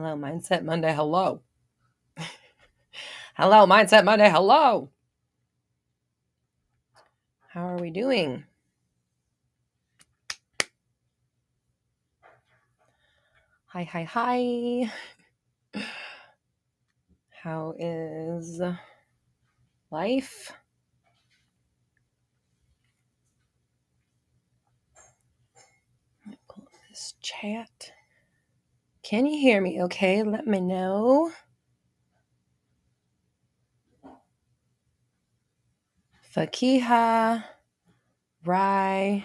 Hello, Mindset Monday. Hello. Hello, Mindset Monday. Hello. How are we doing? Hi, hi, hi. How is life? Let me pull up this chat. Can you hear me okay? Let me know. Fakiha, Rye,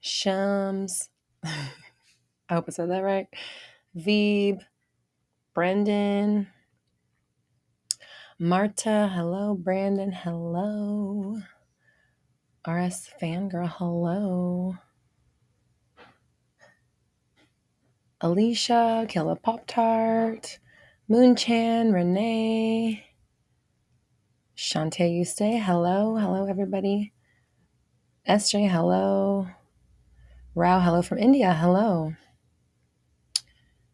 Shams. I hope I said that right. Veeb, Brendan, Marta. Hello, Brandon. Hello. RS Fangirl. Hello. Alicia, Killa Pop Tart, Moonchan, Renee, Shantae, you stay. Hello. Hello, everybody. SJ, hello. Rao, hello from India. Hello.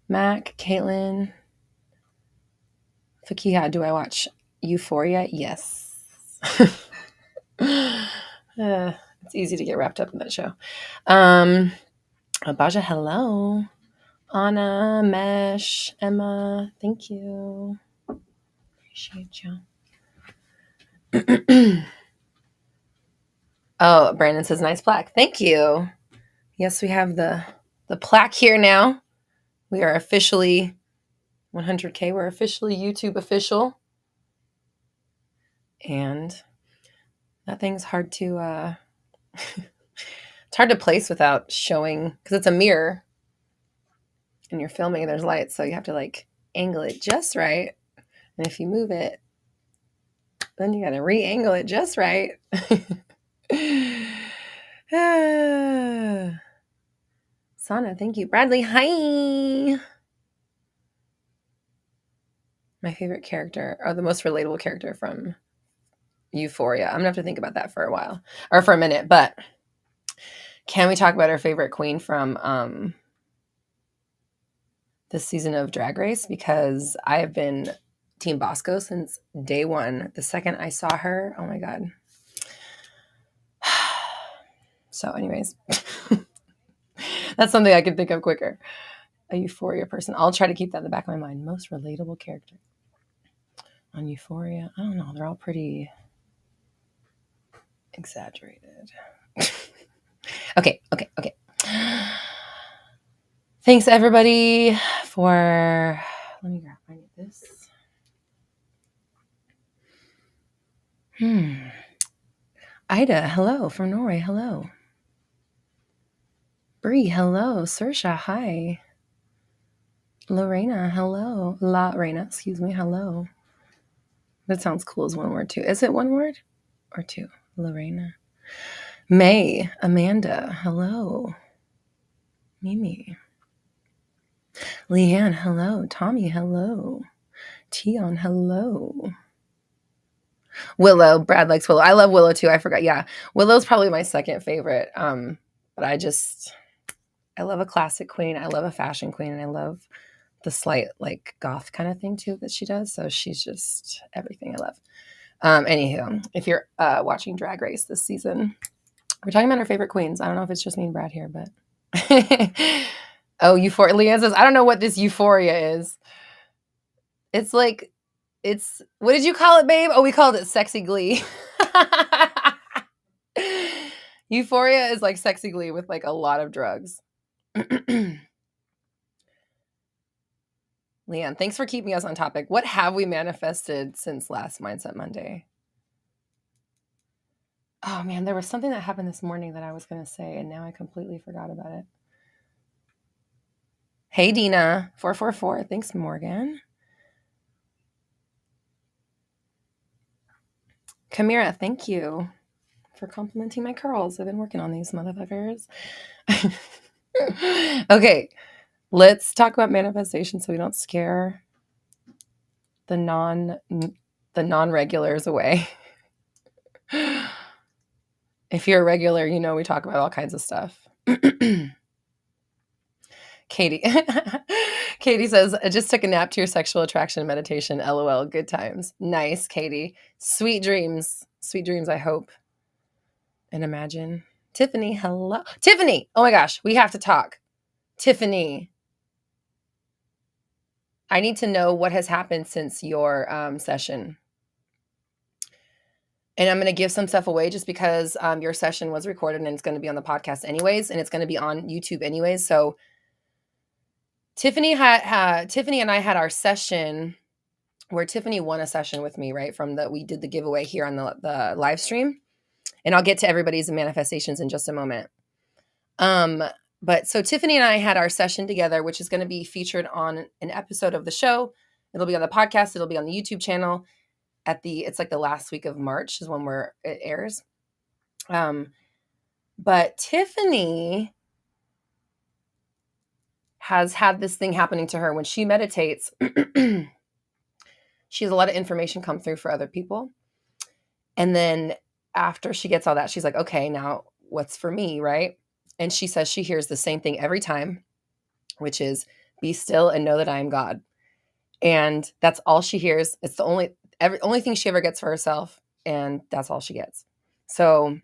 Mac, Caitlin, Fakiha, do I watch Euphoria? Yes. It's easy to get wrapped up in that show. Abaja, hello. Anna, Mesh, Emma, thank you. Appreciate you. Oh, Brandon says nice plaque. Thank you. Yes, we have the plaque here now. We are officially 100K. We're officially YouTube official. And that thing's hard to it's hard to place without showing, because it's a mirror and you're filming and there's lights, so you have to like angle it just right. And if you move it, then you gotta re-angle it just right. Sana, thank you. Bradley, hi. My favorite character, or the most relatable character from Euphoria. I'm gonna have to think about that for a while, or for a minute. But can we talk about our favorite queen from this season of Drag Race? Because I have been Team Bosco since day one. The second I saw her, oh my god. So, anyways, that's something I can think of quicker. A Euphoria person. I'll try to keep that in the back of my mind. Most relatable character on Euphoria. I don't know. They're all pretty exaggerated. Okay. Thanks, everybody, for... Let me grab this. Ida, hello, from Norway. Hello. Bree, hello. Saoirse, hi. Lorena, hello. La Reina, excuse me, hello. That sounds cool as one word, too. Is it one word or two? Lorena. May, Amanda, hello. Mimi. Leanne, hello. Tommy, hello. Tion, hello. Willow, Brad likes Willow. I love Willow too. I forgot. Yeah. Willow's probably my second favorite. But I love a classic queen. I love a fashion queen, and I love the slight like goth kind of thing too that she does. So she's just everything I love. Anywho, if you're watching Drag Race this season, we're talking about our favorite queens. I don't know if it's just me and Brad here, but oh, Euphoria. Leanne says, I don't know what this Euphoria is. It's like, what did you call it, babe? Oh, we called it Sexy Glee. Euphoria is like Sexy Glee with like a lot of drugs. Leanne, thanks for keeping us on topic. What have we manifested since last Mindset Monday? Oh man, there was something that happened this morning that I was going to say, and now I completely forgot about it. Hey, Dina, 444. Thanks, Morgan. Kamira, thank you for complimenting my curls. I've been working on these motherfuckers. Okay, let's talk about manifestation so we don't scare the non-regulars away. If you're a regular, you know we talk about all kinds of stuff. Katie Katie says, I just took a nap to your sexual attraction meditation. LOL. Good times. Nice, Katie. Sweet dreams. Sweet dreams, I hope and imagine. Tiffany, hello. Tiffany! Oh my gosh, we have to talk. Tiffany, I need to know what has happened since your session. And I'm going to give some stuff away just because your session was recorded and it's going to be on the podcast anyways, and it's going to be on YouTube anyways. So Tiffany and I had our session where Tiffany won a session with me, right? We did the giveaway here on the live stream. And I'll get to everybody's manifestations in just a moment. But so Tiffany and I had our session together, which is going to be featured on an episode of the show. It'll be on the podcast. It'll be on the YouTube channel it's like the last week of March is when it airs. But Tiffany has had this thing happening to her when she meditates. She has a lot of information come through for other people. And then after she gets all that, she's like, okay, now what's for me, right? And she says she hears the same thing every time, which is be still and know that I am God. And that's all she hears. It's the only thing she ever gets for herself. And that's all she gets. So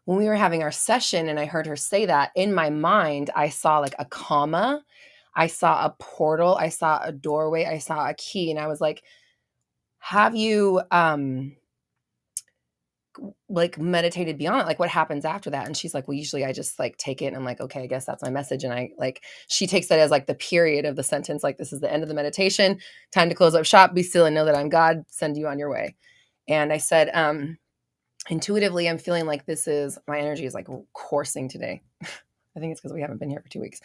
when we were having our session and I heard her say that, in my mind, I saw like a comma. I saw a portal. I saw a doorway. I saw a key. And I was like, have you like meditated beyond it? Like what happens after that? And she's like, well, usually I just like take it and I'm like, okay, I guess that's my message. And she takes that as like the period of the sentence. Like this is the end of the meditation, time to close up shop, be still and know that I'm God, send you on your way. And I said, intuitively, I'm feeling like my energy is like coursing today. I think it's because we haven't been here for 2 weeks.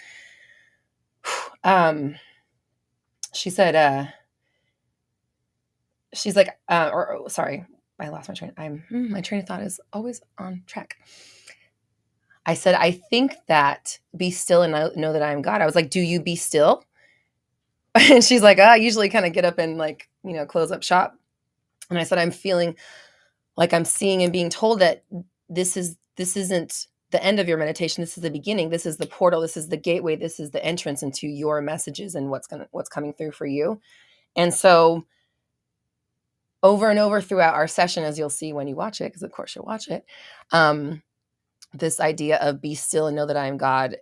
She said, she's like, sorry, I lost my train. My train of thought is always on track. I said, I think that be still and know that I am God. I was like, do you be still? And she's like, I usually kind of get up and like, close up shop. And I said, I'm feeling like I'm seeing and being told that this isn't the end of your meditation. This is the beginning. This is the portal. This is the gateway. This is the entrance into your messages and what's coming through for you. And so over and over throughout our session, as you'll see when you watch it, because of course you'll watch it, this idea of be still and know that I am God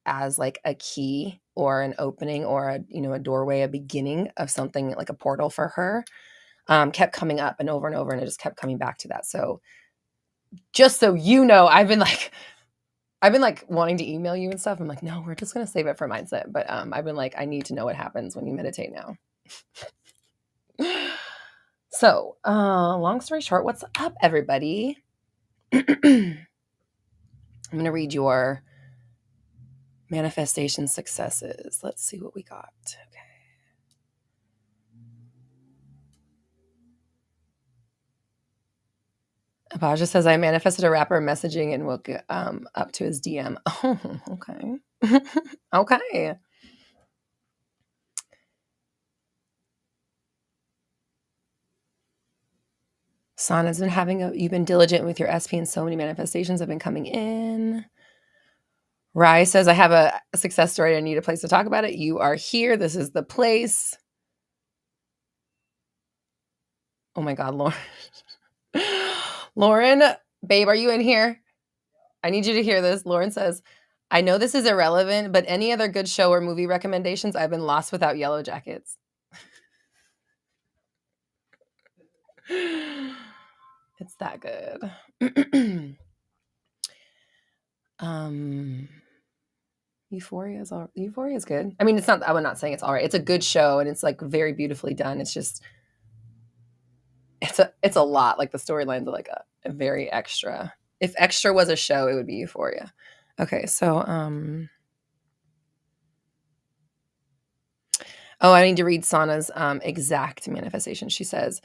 as like a key or an opening or a doorway, a beginning of something like a portal for her, kept coming up and over, and it just kept coming back to that. So just so you know, I've been like wanting to email you and stuff. I'm like, no, we're just going to save it for mindset. But I've been like, I need to know what happens when you meditate now. So long story short, what's up, everybody? I'm going to read your manifestation successes. Let's see what we got. Okay. Abaja says, I manifested a rapper messaging and woke up to his DM. Oh, okay. Okay. Sana's been you've been diligent with your SP and so many manifestations have been coming in. Rai says, I have a success story. I need a place to talk about it. You are here. This is the place. Oh my God, Lauren. Lauren, babe, are you in here? I need you to hear this. Lauren says, I know this is irrelevant, but any other good show or movie recommendations? I've been lost without Yellow Jackets. It's that good. Euphoria is good. I mean, I'm not saying it's all right. It's a good show and it's like very beautifully done. It's just, it's a lot. Like the storylines are like a very extra. If extra was a show, it would be Euphoria. Okay. So, I need to read Sana's exact manifestation. She says,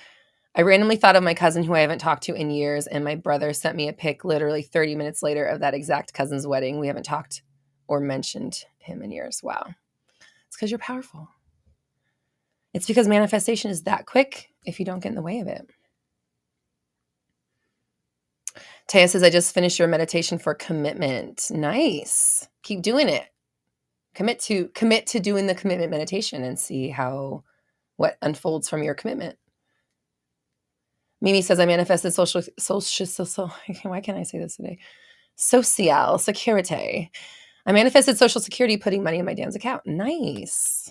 I randomly thought of my cousin who I haven't talked to in years, and my brother sent me a pic literally 30 minutes later of that exact cousin's wedding. We haven't talked or mentioned him in years. Wow. It's because you're powerful. It's because manifestation is that quick if you don't get in the way of it. Taya says, I just finished your meditation for commitment. Nice. Keep doing it. Commit to doing the commitment meditation and see what unfolds from your commitment. Mimi says, I manifested why can't I say this today? Social security. I manifested social security putting money in my dad's account. Nice.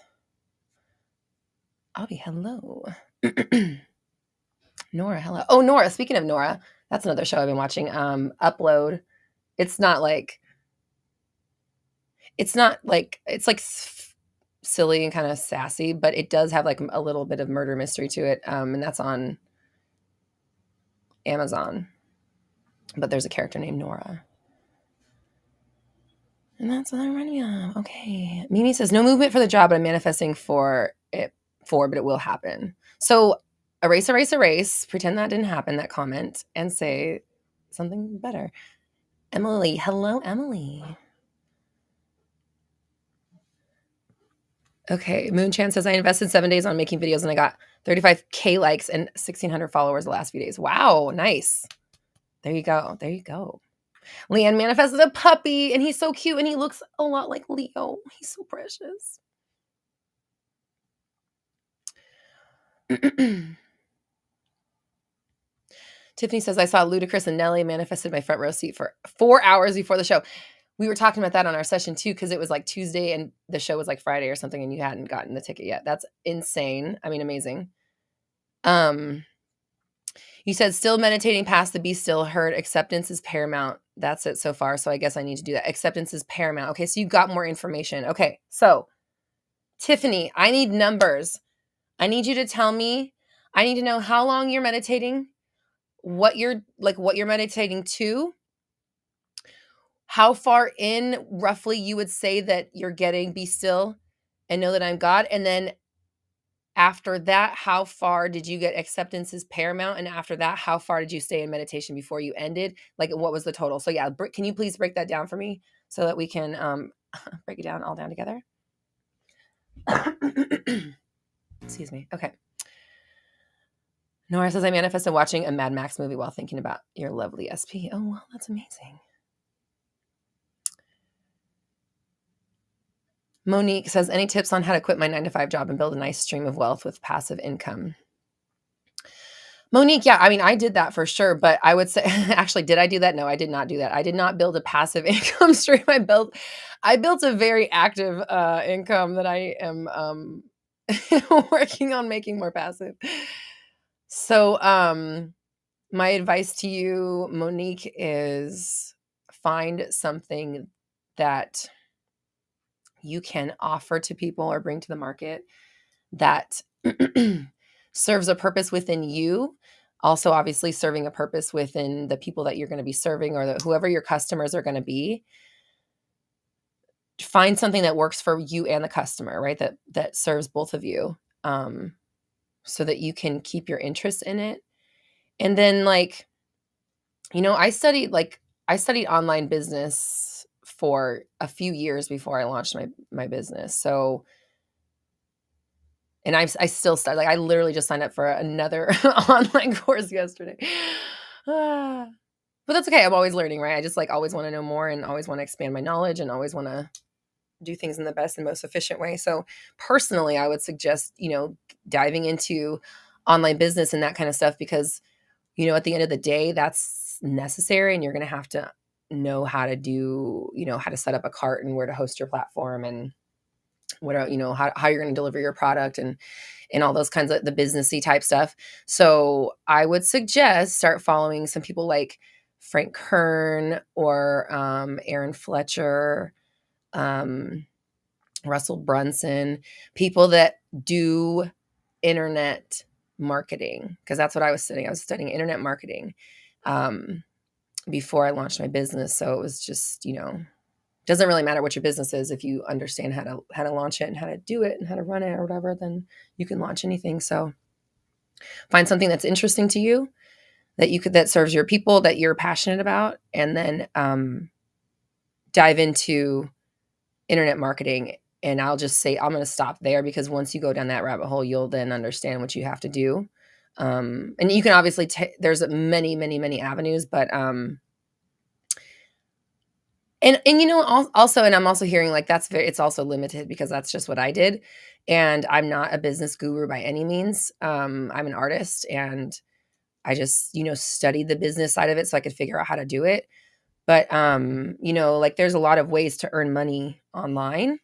Abby, hello. Nora, hello. Oh, Nora, speaking of Nora, that's another show I've been watching. Upload. It's like silly and kind of sassy, but it does have like a little bit of murder mystery to it. And that's on Amazon. But there's a character named Nora. And that's what I'm running on. Okay. Mimi says, no movement for the job, but I'm manifesting but it will happen. So erase, pretend that didn't happen, that comment, and say something better. Emily, hello, Emily. Okay, Moonchan says, I invested 7 days on making videos and I got 35K likes and 1,600 followers the last few days. Wow, nice. There you go. Leanne manifested a puppy and he's so cute and he looks a lot like Leo. He's so precious. Tiffany says, I saw Ludacris and Nelly manifested my front row seat for 4 hours before the show. We were talking about that on our session too, because it was like Tuesday and the show was like Friday or something and you hadn't gotten the ticket yet. That's insane. I mean, amazing. You said still meditating past the be still, heard acceptance is paramount. That's it so far. So I guess I need to do that. Acceptance is paramount. Okay, so you got more information. Okay, so Tiffany, I need numbers. I need you to tell me. I need to know how long you're meditating, what you're meditating to, how far in roughly you would say that you're getting be still and know that I'm God, and then after that, how far did you get acceptance is paramount? And after that, how far did you stay in meditation before you ended? Like, what was the total? So yeah, can you please break that down for me so that we can break it down all down together? Excuse me. Okay. Nora says, I manifested watching a Mad Max movie while thinking about your lovely SP. Oh, well, that's amazing. Monique says, any tips on how to quit my 9-to-5 job and build a nice stream of wealth with passive income? Monique, yeah, I mean, I did that for sure, but I would say, actually, did I do that? No, I did not do that. I did not build a passive income stream. I built a very active income that I am working on making more passive. So, my advice to you, Monique, is find something that you can offer to people or bring to the market that serves a purpose within you. Also, obviously, serving a purpose within the people that you're going to be serving or whoever your customers are going to be. Find something that works for you and the customer, right? That serves both of you, so that you can keep your interest in it. And then, like, I studied online business for a few years before I launched my business. So, and I still start, like, I literally just signed up for another online course yesterday. But that's okay. I'm always learning, right? I just always want to know more and always want to expand my knowledge and always want to do things in the best and most efficient way. So personally, I would suggest, diving into online business and that kind of stuff because, at the end of the day, that's necessary and you're going to have to know how to do, how to set up a cart and where to host your platform and what how you're going to deliver your product and all those kinds of the businessy type stuff. So I would suggest start following some people like Frank Kern or Aaron Fletcher, Russell Brunson, people that do internet marketing, because that's what I was studying. I was studying internet marketing before I launched my business. So it was just, doesn't really matter what your business is. If you understand how to launch it and how to do it and how to run it or whatever, then you can launch anything. So find something that's interesting to you, that serves your people, that you're passionate about, and then dive into internet marketing. And I'll just say, I'm going to stop there because once you go down that rabbit hole, you'll then understand what you have to do. And you can obviously, there's many, many, many avenues, but And also, and I'm also hearing like it's also limited because that's just what I did. And I'm not a business guru by any means. I'm an artist and I just, studied the business side of it so I could figure out how to do it. But like there's a lot of ways to earn money online.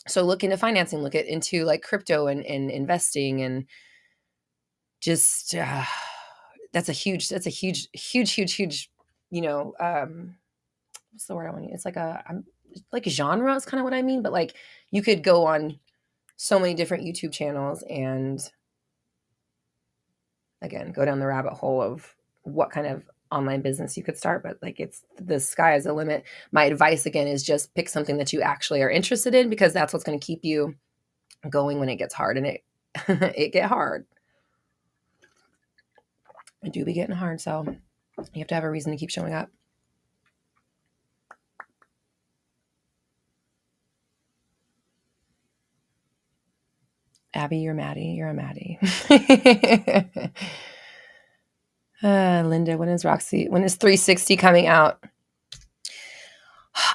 So look into financing, look into like crypto and investing and just that's a huge, what's the word I want to use? It's like like genre is kind of what I mean, but like you could go on so many different YouTube channels and again go down the rabbit hole of what kind of online business you could start, but like it's the sky is the limit. My advice again is just pick something that you actually are interested in because that's what's going to keep you going when it gets hard and it it get hard. It do be getting hard, so you have to have a reason to keep showing up. Abby, you're Maddie. You're a Maddie. Linda, when is Roxy? When is 360 coming out?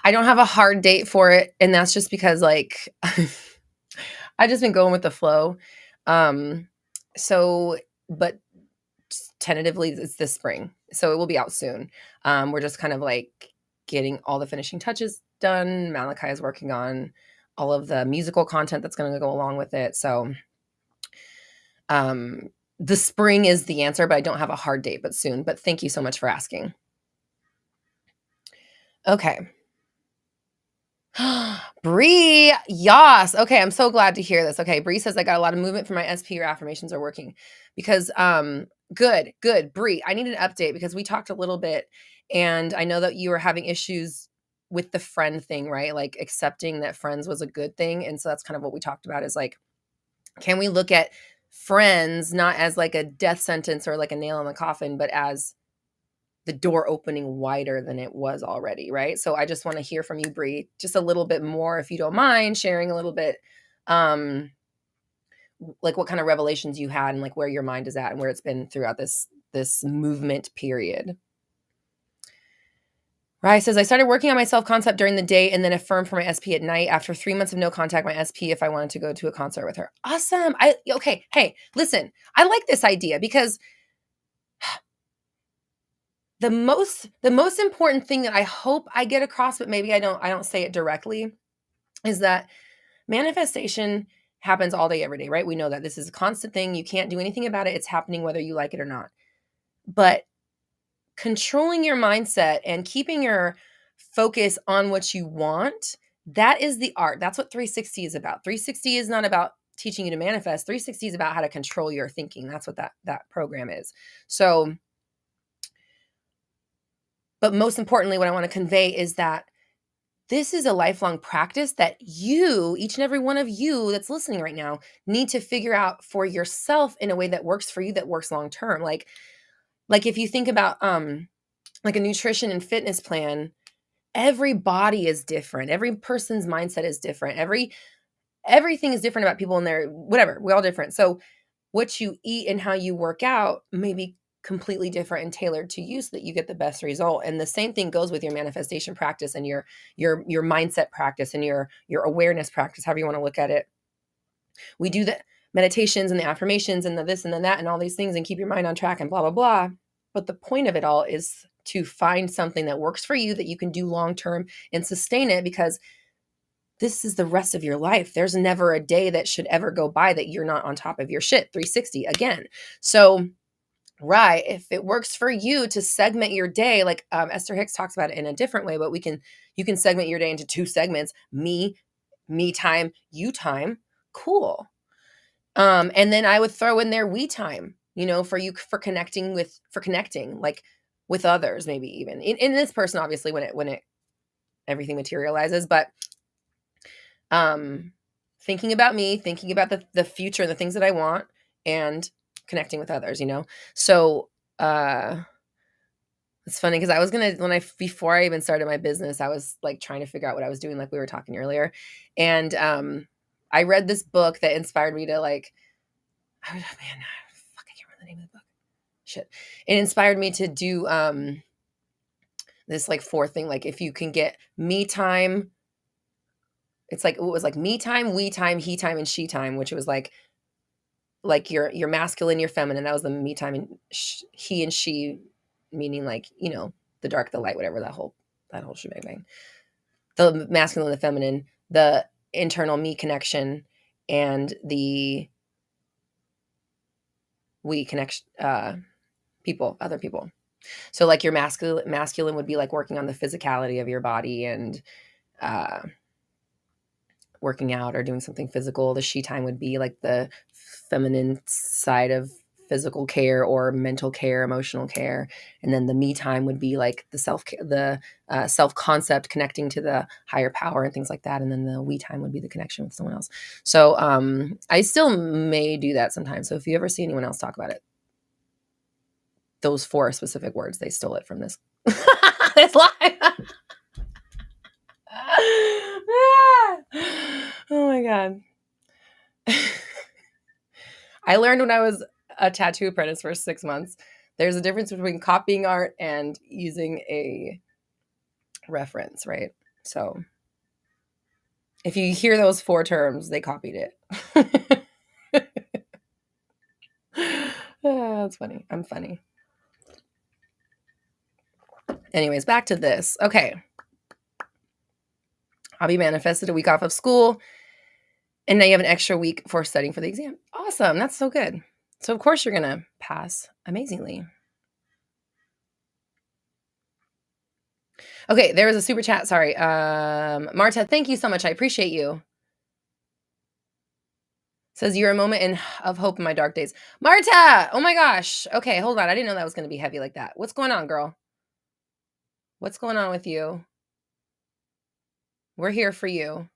I don't have a hard date for it, and that's just because like I've just been going with the flow. So, but tentatively it's this spring, so it will be out soon. We're just kind of like getting all the finishing touches done. Malachi is working on all of the musical content that's going to go along with it. So, the spring is the answer, but I don't have a hard date, but soon. But thank you so much for asking. Okay. Bree, yas. Okay, I'm so glad to hear this. Okay, Bree says I got a lot of movement from my SP. Your affirmations are working because good. Bree, I need an update because we talked a little bit, and I know that you were having issues with the friend thing, right? Like accepting that friends was a good thing, and so that's kind of what we talked about. Is like, can we look at friends not as like a death sentence or like a nail in the coffin, but as the door opening wider than it was already, right? So I just want to hear from you, Bree, just a little bit more, if you don't mind sharing a little bit, like what kind of revelations you had and like where your mind is at and where it's been throughout this movement period. Rye says, I started working on my self-concept during the day and then affirmed for my SP at night. After 3 months of no contact, my SP if I wanted to go to a concert with her. Awesome. Okay. Hey, listen, I like this idea because the most important thing that I hope I get across, but maybe I don't say it directly, is that manifestation happens all day, every day, right? We know that this is a constant thing. You can't do anything about it. It's happening whether you like it or not. But controlling your mindset and keeping your focus on what you want, that is the art. That's what 360 is about. 360 is not about teaching you to manifest. 360 is about how to control your thinking. That's what that program is. So, but most importantly, what I want to convey is that this is a lifelong practice that you, each and every one of you that's listening right now, need to figure out for yourself in a way that works for you, that works long term. Like if you think about like a nutrition and fitness plan, every body is different. Every person's mindset is different. Everything is different about people in their whatever. We're all different. So what you eat and how you work out may be completely different and tailored to you so that you get the best result. And the same thing goes with your manifestation practice and your mindset practice and your awareness practice, however you want to look at it. We do the meditations and the affirmations and the this and the that and all these things and keep your mind on track and blah, blah, blah. But the point of it all is to find something that works for you that you can do long-term and sustain it, because this is the rest of your life. There's never a day that should ever go by that you're not on top of your shit. 360 again. So, right, if it works for you to segment your day, like Esther Hicks talks about it in a different way, but you can segment your day into 2 segments: me time, you time. Cool. And then I would throw in there we time, for connecting like with others, maybe even in this person, obviously when it everything materializes, but thinking about me, thinking about the future and the things that I want, and connecting with others, So, it's funny because I was before I even started my business, I was like trying to figure out what I was doing, like we were talking earlier. And, I read this book that inspired me to like, I can't remember the name of the book. Shit. It inspired me to do, this like fourth thing, like if you can get me time, it's like, it was like me time, we time, he time, and she time, which was like your masculine, your feminine. That was the me time, and he and she, meaning like, you know, the dark, the light, whatever, that whole shebang. The masculine, the feminine, the internal me connection, and the we connection, people, other people. So like your masculine would be like working on the physicality of your body and uh, working out or doing something physical. The she time would be like the feminine side of physical care or mental care, emotional care. And then the me time would be like the self concept, connecting to the higher power and things like that. And then the we time would be the connection with someone else. So I still may do that sometimes. So if you ever see anyone else talk about it, those 4 specific words, they stole it from this this line. Oh my God. I learned when I was a tattoo apprentice for 6 months, there's a difference between copying art and using a reference, right? So if you hear those 4 terms, they copied it. That's funny. I'm funny. Anyways, back to this. Okay. Hobby manifested a week off of school, and now you have an extra week for studying for the exam. Awesome. That's so good. So of course you're going to pass amazingly. Okay, there was a super chat. Sorry. Marta, thank you so much. I appreciate you. Says you're a moment of hope in my dark days. Marta! Oh my gosh. Okay, hold on. I didn't know that was going to be heavy like that. What's going on, girl? What's going on with you? We're here for you.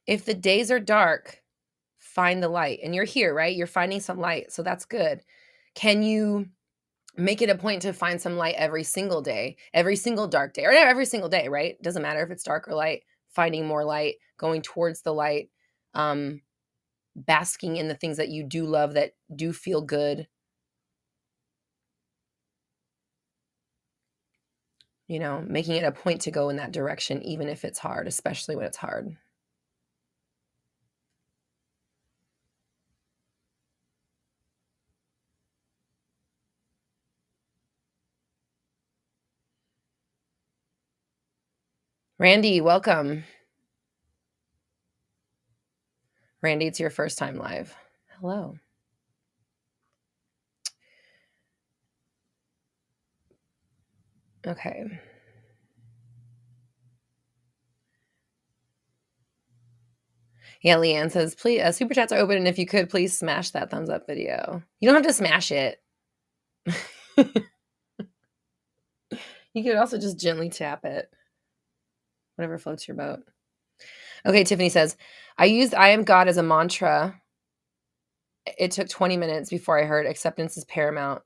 If the days are dark, find the light. And you're here, right? You're finding some light. So that's good. Can you make it a point to find some light every single day, every single dark day, or every single day, right? Doesn't matter if it's dark or light, finding more light, going towards the light, basking in the things that you do love, that do feel good. You know, making it a point to go in that direction, even if it's hard, especially when it's hard. Randy, welcome. Randy, it's your first time live. Hello. Okay. Yeah, Leanne says, please, super chats are open, and if you could, please smash that thumbs up video. You don't have to smash it. You could also just gently tap it. Whatever floats your boat. Okay, Tiffany says, I used I am God as a mantra. It took 20 minutes before I heard acceptance is paramount.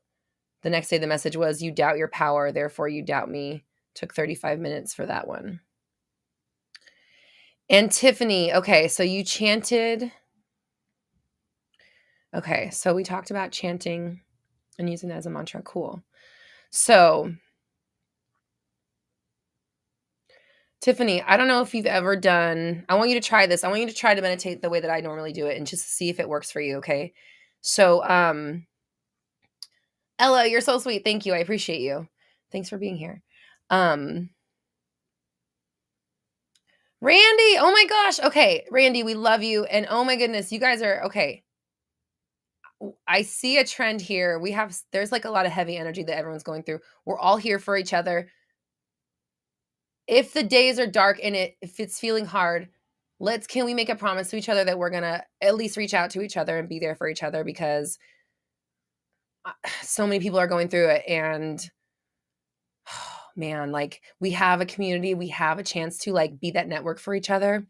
The next day, the message was, you doubt your power, therefore you doubt me. Took 35 minutes for that one. And Tiffany, okay, so you chanted. Okay, so we talked about chanting and using that as a mantra. Cool. So, Tiffany, I don't know if you've ever done, I want you to try this. I want you to try to meditate the way that I normally do it and just see if it works for you, okay? So, Ella, you're so sweet. Thank you. I appreciate you. Thanks for being here. Randy, oh my gosh. Okay, Randy, we love you. And oh my goodness, you guys are okay. I see a trend here. There's like a lot of heavy energy that everyone's going through. We're all here for each other. If the days are dark and if it's feeling hard, can we make a promise to each other that we're going to at least reach out to each other and be there for each other, because so many people are going through it, and man, like we have a community, we have a chance to like be that network for each other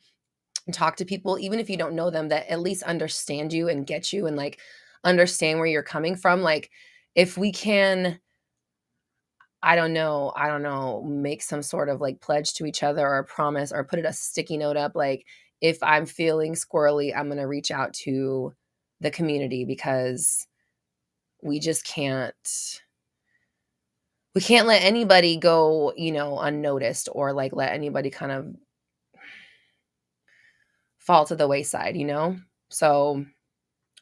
and talk to people, even if you don't know them, that at least understand you and get you and like understand where you're coming from. Like if we can, I don't know, make some sort of like pledge to each other or a promise, or put a sticky note up. Like if I'm feeling squirrely, I'm going to reach out to the community, because we just can't we can't let anybody go, unnoticed, or like let anybody kind of fall to the wayside, So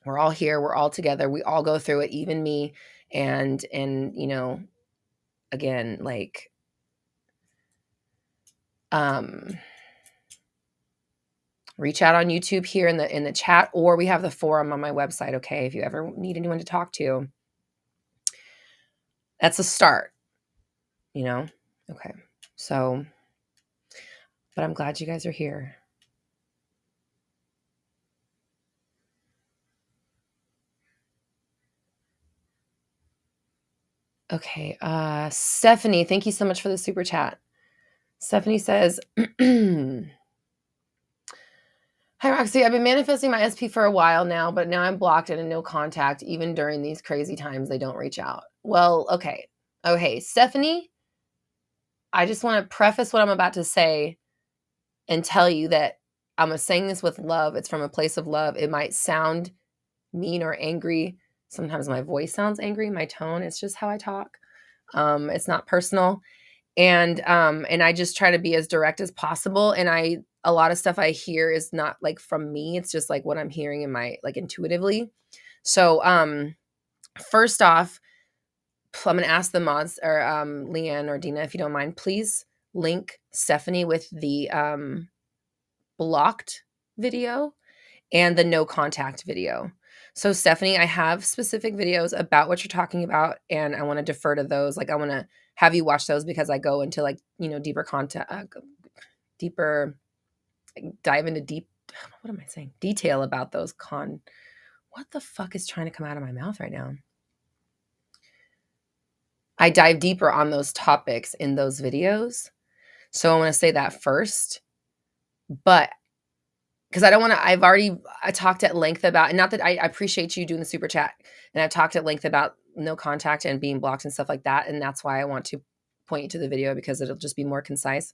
we're all here, we're all together, we all go through it, even me. And again, like, reach out on YouTube here in the chat, or we have the forum on my website. Okay, if you ever need anyone to talk to, that's a start. Okay, so, but I'm glad you guys are here. Okay, Stephanie, thank you so much for the super chat. Stephanie says, hi, Roxy. I've been manifesting my SP for a while now, but now I'm blocked and in no contact. Even during these crazy times, they don't reach out. Well, okay. Okay, Stephanie, I just want to preface what I'm about to say and tell you that I'm saying this with love. It's from a place of love. It might sound mean or angry. Sometimes my voice sounds angry, my tone. It's just how I talk. It's not personal. And I just try to be as direct as possible. And a lot of stuff I hear is not like from me. It's just like what I'm hearing in my, like, intuitively. So first off, I'm going to ask the mods, or Leanne or Dina, if you don't mind, please link Stephanie with the blocked video and the no contact video. So Stephanie, I have specific videos about what you're talking about, and I want to defer to those. Like, I want to have you watch those because I go into, like, deeper content, dive into detail about those what the fuck is trying to come out of my mouth right now? I dive deeper on those topics in those videos. So I want to say that first, but because I don't want to, I talked at length about, and not that I appreciate you doing the super chat, and I've talked at length about no contact and being blocked and stuff like that. And that's why I want to point you to the video, because it'll just be more concise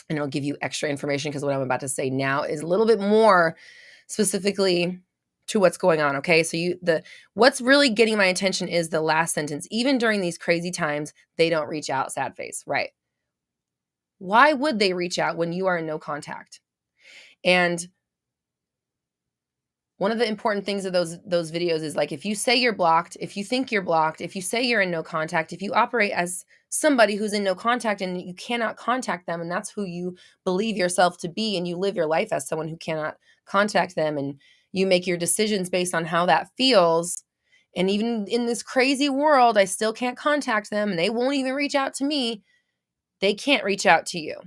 and it'll give you extra information, because what I'm about to say now is a little bit more specifically to what's going on. Okay. So what's really getting my attention is the last sentence. Even during these crazy times, they don't reach out, sad face, right? Why would they reach out when you are in no contact? And one of the important things of those videos is, like, if you say you're blocked, if you think you're blocked, if you say you're in no contact, if you operate as somebody who's in no contact and you cannot contact them, and that's who you believe yourself to be, and you live your life as someone who cannot contact them, and you make your decisions based on how that feels, and even in this crazy world, I still can't contact them, and they won't even reach out to me, they can't reach out to you.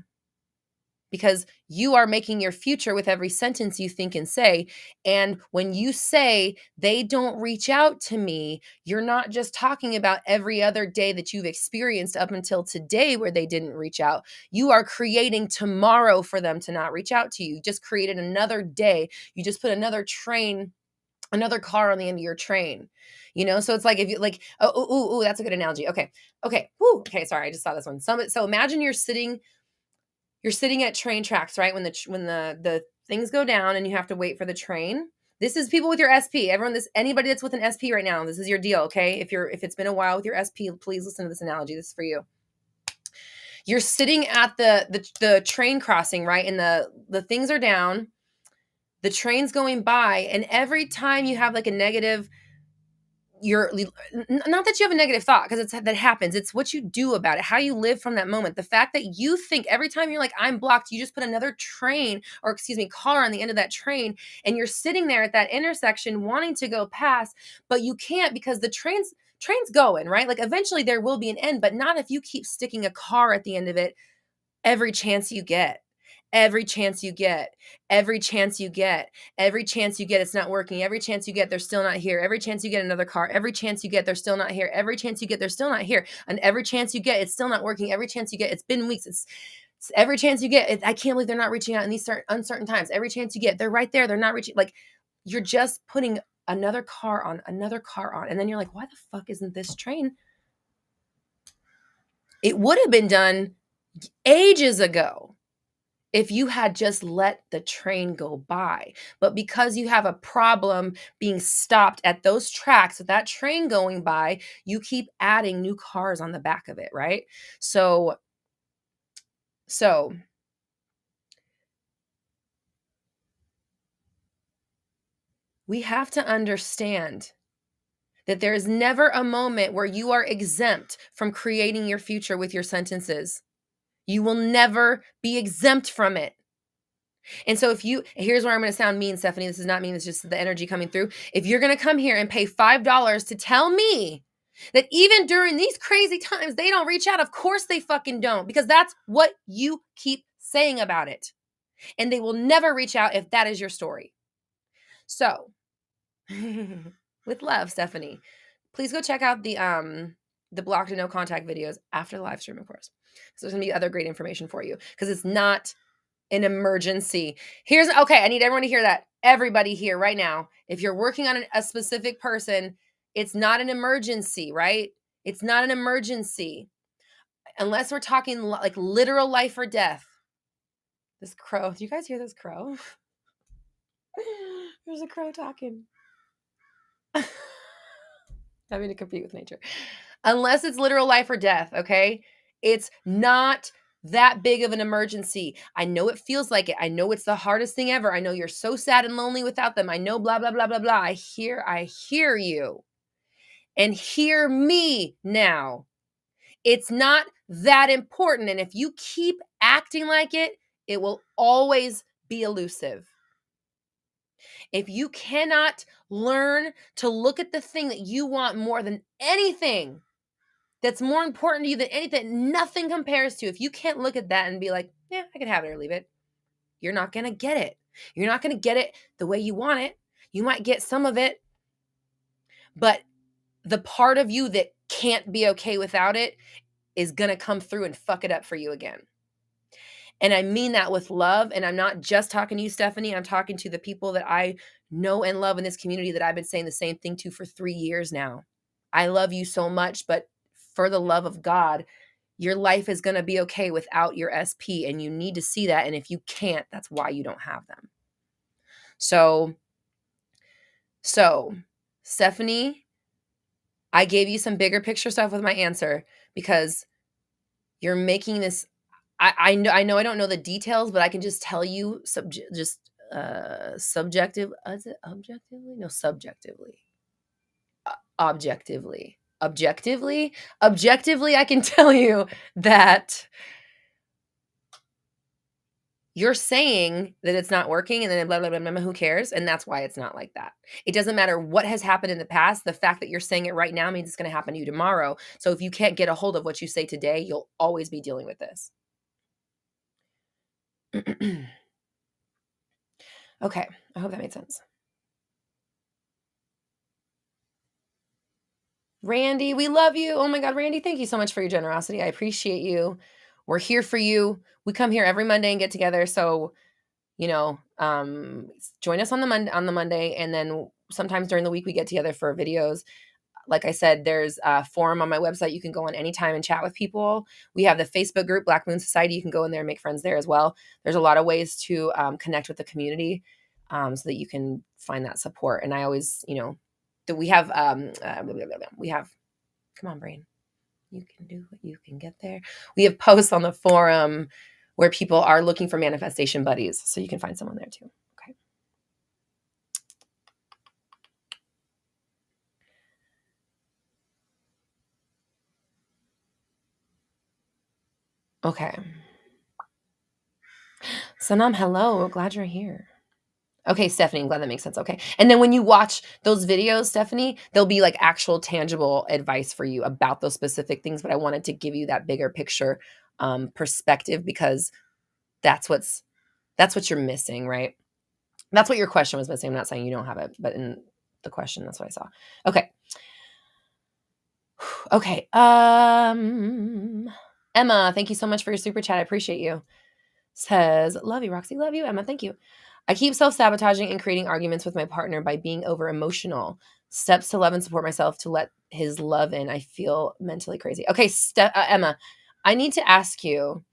Because you are making your future with every sentence you think and say. And when you say they don't reach out to me, you're not just talking about every other day that you've experienced up until today where they didn't reach out. You are creating tomorrow for them to not reach out to you. You just created another day. You just put another car on the end of your train. So it's like, if you like, that's a good analogy. Okay. Okay. Sorry. I just saw this one. So imagine you're sitting at train tracks, right? When the things go down and you have to wait for the train. This is people with your SP. Anybody that's with an SP right now, this is your deal, okay? If it's been a while with your SP, please listen to this analogy. This is for you. You're sitting at the train crossing, right? And the things are down. The train's going by, and every time you have like a negative, you're not that you have a negative thought, because that happens. It's what you do about it, how you live from that moment. The fact that you think every time you're like, I'm blocked, you just put another car on the end of that train, and you're sitting there at that intersection wanting to go past, but you can't, because the train's going, right? Like, eventually there will be an end, but not if you keep sticking a car at the end of it every chance you get. Every chance you get, it's not working. Every chance you get, they're still not here. Every chance you get another car. Every chance you get, they're still not here. Every chance you get, they're still not here. And every chance you get, it's still not working. Every chance you get, it's been weeks. It's every chance you get, I can't believe they're not reaching out in these uncertain times. Every chance you get, they're right there. They're not reaching. Like, you're just putting another car on. And then you're like, why the fuck isn't this train? It would have been done ages ago. if you had just let the train go by. But because you have a problem being stopped at those tracks with that train going by, you keep adding new cars on the back of it, right? So we have to understand that there is never a moment where you are exempt from creating your future with your sentences. You will never be exempt from it. And so here's where I'm going to sound mean, Stephanie. This is not mean. It's just the energy coming through. If you're going to come here and pay $5 to tell me that even during these crazy times, they don't reach out, of course they fucking don't, because that's what you keep saying about it. And they will never reach out if that is your story. So, with love, Stephanie, please go check out the blocked and no contact videos after the live stream, of course. So there's going to be other great information for you, because it's not an emergency. Okay, I need everyone to hear that. Everybody here right now, if you're working on a specific person, it's not an emergency, right? It's not an emergency. Unless we're talking like literal life or death. This crow, do you guys hear this crow? There's a crow talking. Having to compete with nature. Unless it's literal life or death, okay? It's not that big of an emergency. I know it feels like it. I know it's the hardest thing ever. I know you're so sad and lonely without them. I know blah, blah, blah, blah, blah. I hear you. And hear me now. It's not that important. And if you keep acting like it, it will always be elusive. If you cannot learn to look at the thing that you want more than anything, that's more important to you than anything, nothing compares to. If you can't look at that and be like, yeah, I can have it or leave it, you're not going to get it. You're not going to get it the way you want it. You might get some of it, but the part of you that can't be okay without it is going to come through and fuck it up for you again. And I mean that with love. And I'm not just talking to you, Stephanie. I'm talking to the people that I know and love in this community that I've been saying the same thing to for 3 years now. I love you so much, but for the love of God, your life is going to be okay without your SP, and you need to see that. And if you can't, that's why you don't have them. So Stephanie, I gave you some bigger picture stuff with my answer because you're making this. I know I don't know the details, but I can just tell you subjective. Is it objectively? No, subjectively. Objectively, I can tell you that you're saying that it's not working and then blah, blah, blah, blah, who cares? And that's why it's not like that. It doesn't matter what has happened in the past. The fact that you're saying it right now means it's going to happen to you tomorrow. So if you can't get a hold of what you say today, you'll always be dealing with this. Okay, I hope that made sense. Randy, we love you. Oh my God, Randy, thank you so much for your generosity. I appreciate you. We're here for you. We come here every Monday and get together. So, join us on the Monday, and then sometimes during the week we get together for videos. Like I said, there's a forum on my website. You can go on anytime and chat with people. We have the Facebook group, Black Moon Society. You can go in there and make friends there as well. There's a lot of ways to connect with the community so that you can find that support. And I always, that we have, come on, brain. You can do what you can get there. We have posts on the forum where people are looking for manifestation buddies. So you can find someone there too. Okay. Sanam, hello. Glad you're here. Okay, Stephanie, I'm glad that makes sense. Okay. And then when you watch those videos, Stephanie, there'll be like actual tangible advice for you about those specific things. But I wanted to give you that bigger picture perspective because that's what you're missing, right? That's what your question was missing. I'm not saying you don't have it, but in the question, that's what I saw. Okay. Okay. Emma, thank you so much for your super chat. I appreciate you. Says, love you, Roxy. Love you, Emma. Thank you. I keep self-sabotaging and creating arguments with my partner by being over emotional. Steps to love and support myself to let his love in. I feel mentally crazy. Okay, Emma, I need to ask you,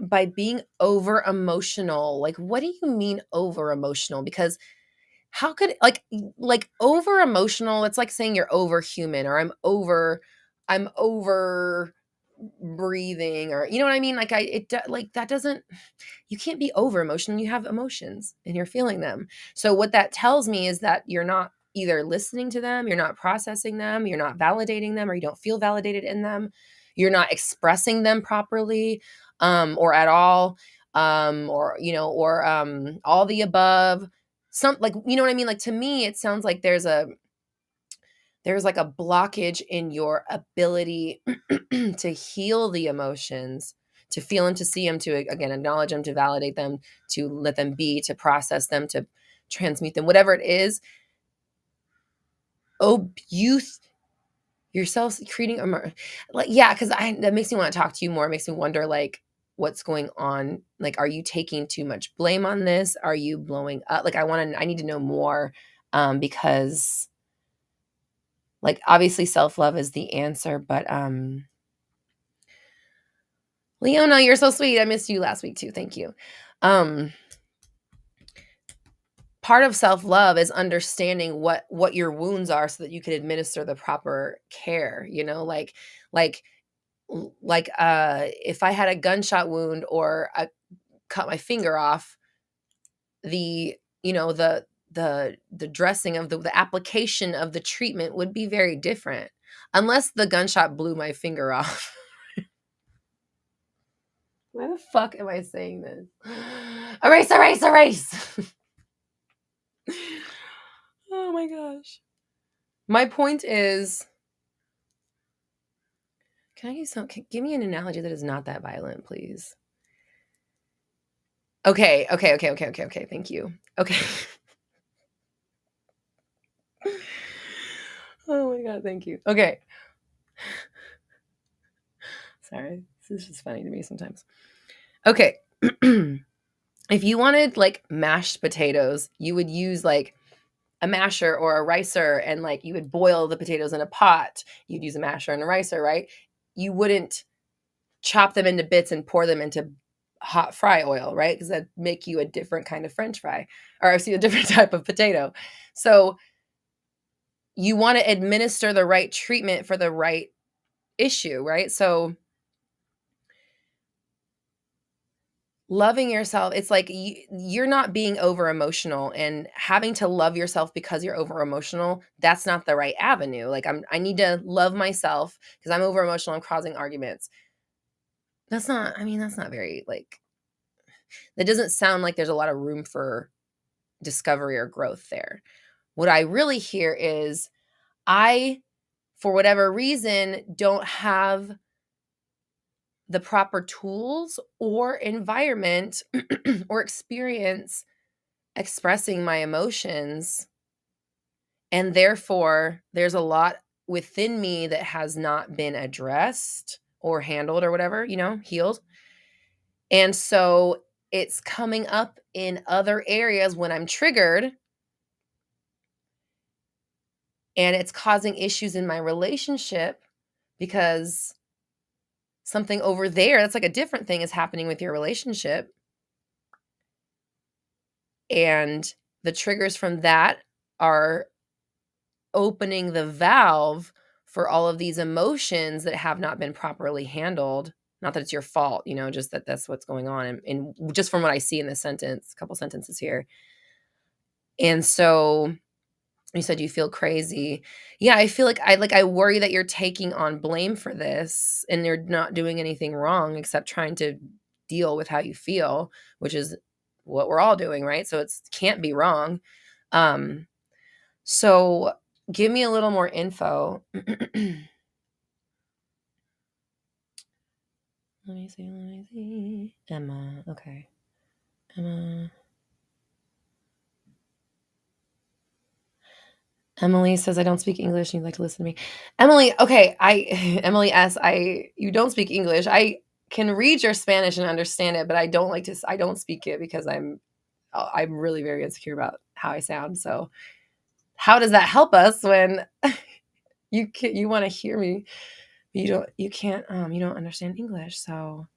by being over emotional. Like, what do you mean over emotional? Because how could like over emotional, it's like saying you're over human, or I'm over breathing, or you know what I mean? Like like that doesn't, you can't be over emotional. You have emotions and you're feeling them. So what that tells me is that you're not either listening to them, you're not processing them, you're not validating them, or you don't feel validated in them. You're not expressing them properly, or at all, or all the above. Some, like, you know what I mean? Like, to me, it sounds like there's like a blockage in your ability to heal the emotions, to feel them, to see them, to again acknowledge them, to validate them, to let them be, to process them, to transmute them, whatever it is. Oh, yourself creating like, yeah, because that makes me want to talk to you more. It makes me wonder, like, what's going on. Like, are you taking too much blame on this? Are you blowing up? Like, I need to know more, because, like, obviously self-love is the answer, but Leona, you're so sweet. I missed you last week too. Thank you. Um Part of self-love is understanding what your wounds are so that you can administer the proper care, like if I had a gunshot wound, or I cut my finger off, the the dressing of the application of the treatment would be very different, unless the gunshot blew my finger off. Why the fuck am I saying this? Erase, erase, erase. Oh my gosh. My point is, give me an analogy that is not that violent, please. Okay. Thank you. Okay. Oh my God, thank you. Okay. Sorry. This is just funny to me sometimes. Okay. If you wanted like mashed potatoes, you would use like a masher or a ricer, and like you would boil the potatoes in a pot. You'd use a masher and a ricer, right? You wouldn't chop them into bits and pour them into hot fry oil, right? Because that'd make you a different kind of French fry, or see a different type of potato. So you want to administer the right treatment for the right issue, right? So loving yourself, it's like you're not being over emotional, and having to love yourself because you're over emotional, that's not the right avenue. Like, I need to love myself because I'm over emotional, I'm causing arguments. That's not, I mean, that's not very, like, that doesn't sound like there's a lot of room for discovery or growth there. What I really hear is, I, for whatever reason, don't have the proper tools or environment or experience expressing my emotions. And therefore, there's a lot within me that has not been addressed or handled or whatever, healed. And so it's coming up in other areas when I'm triggered, and it's causing issues in my relationship because something over there, that's like a different thing, is happening with your relationship. And the triggers from that are opening the valve for all of these emotions that have not been properly handled. Not that it's your fault, just that that's what's going on. And just from what I see in this sentence, a couple sentences here. And so you said you feel crazy. Yeah, I feel like I worry that you're taking on blame for this, and you're not doing anything wrong except trying to deal with how you feel, which is what we're all doing, right? So it can't be wrong. So give me a little more info. Let me see. Emma. Okay. Emily says, I don't speak English and you'd like to listen to me. Emily, okay. Emily S, you don't speak English. I can read your Spanish and understand it, but I don't speak it because I'm really very insecure about how I sound. So how does that help us when you want to hear me? You don't understand English. So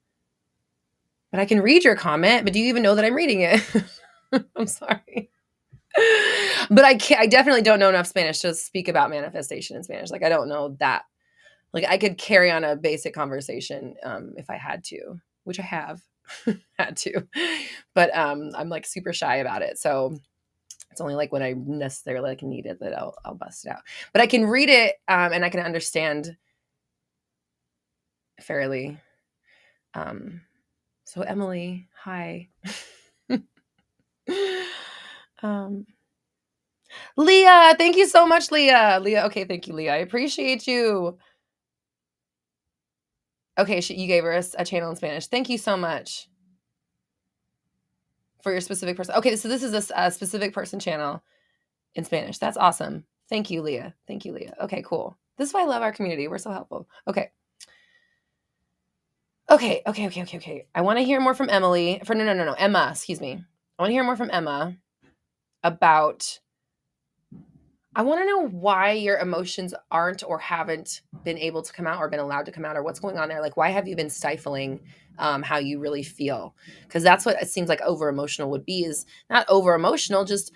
But I can read your comment, but do you even know that I'm reading it? I'm sorry. But I definitely don't know enough Spanish to speak about manifestation in Spanish. Like, I don't know that. Like, I could carry on a basic conversation if I had to, which I have had to. But I'm like super shy about it. So it's only like when I necessarily like need it that I'll bust it out. But I can read it and I can understand fairly. So Emily, hi. um, Leah, thank you so much, Leah. Leah, okay, thank you, Leah. I appreciate you. Okay, you gave her a channel in Spanish. Thank you so much for your specific person. Okay, so this is a specific person channel in Spanish. That's awesome. Thank you, Leah. Thank you, Leah. Okay, cool. This is why I love our community. We're so helpful. Okay. Okay. I want to hear more from Emily. No. Emma, excuse me. I want to hear more from Emma about. I want to know why your emotions aren't or haven't been able to come out or been allowed to come out, or what's going on there. Like, why have you been stifling how you really feel? Because that's what it seems like over emotional would be, is not over emotional, just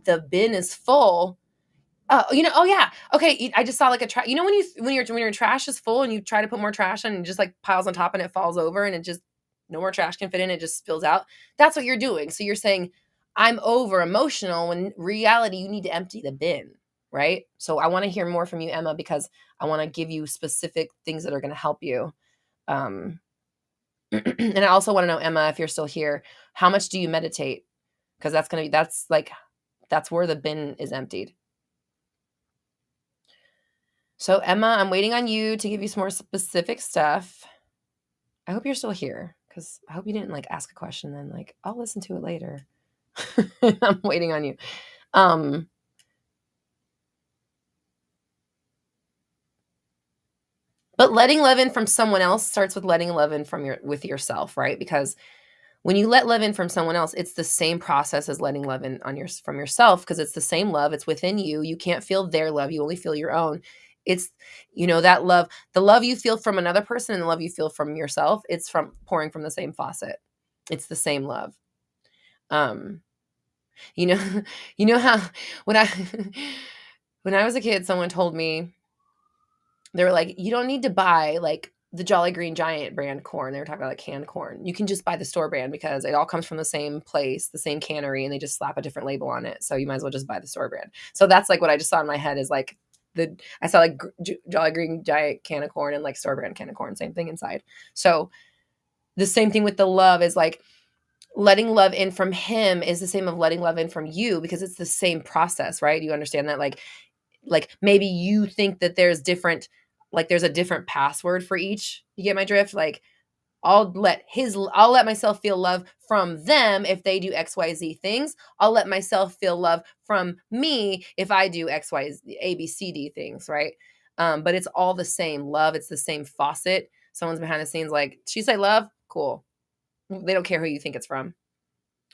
the bin is full. Oh yeah. Okay, I just saw like a trash. You know when your trash is full and you try to put more trash on and it just like piles on top and it falls over and it just no more trash can fit in, it just spills out. That's what you're doing. So you're saying I'm over emotional when reality you need to empty the bin, right? So I want to hear more from you, Emma, because I want to give you specific things that are going to help you. Um, and I also want to know, Emma, if you're still here, how much do you meditate? Because that's where the bin is emptied. So Emma, I'm waiting on you to give you some more specific stuff. I hope you're still here because I hope you didn't like ask a question and then like I'll listen to it later. I'm waiting on you. But letting love in from someone else starts with letting love in with yourself, right? Because when you let love in from someone else, it's the same process as letting love in from yourself, because it's the same love. It's within you. You can't feel their love. You only feel your own. It's, that love, the love you feel from another person and the love you feel from yourself, it's from pouring from the same faucet. It's the same love. You know, you know how when I when I was a kid, someone told me, they were like, you don't need to buy like the Jolly Green Giant brand corn. They were talking about like canned corn. You can just buy the store brand because it all comes from the same place, the same cannery, and they just slap a different label on it. So you might as well just buy the store brand. So that's like what I just saw in my head is like I saw like Jolly Green Giant can of corn and like store brand can of corn, same thing inside. So the same thing with the love is like letting love in from him is the same of letting love in from you, because it's the same process, right? You understand that like maybe you think that there's a different password for each. You get my drift? Like I'll let myself feel love from them if they do XYZ things. I'll let myself feel love from me if I do XYZ ABCD things, right? But it's all the same love. It's the same faucet. Someone's behind the scenes like, she say love? Cool. They don't care who you think it's from.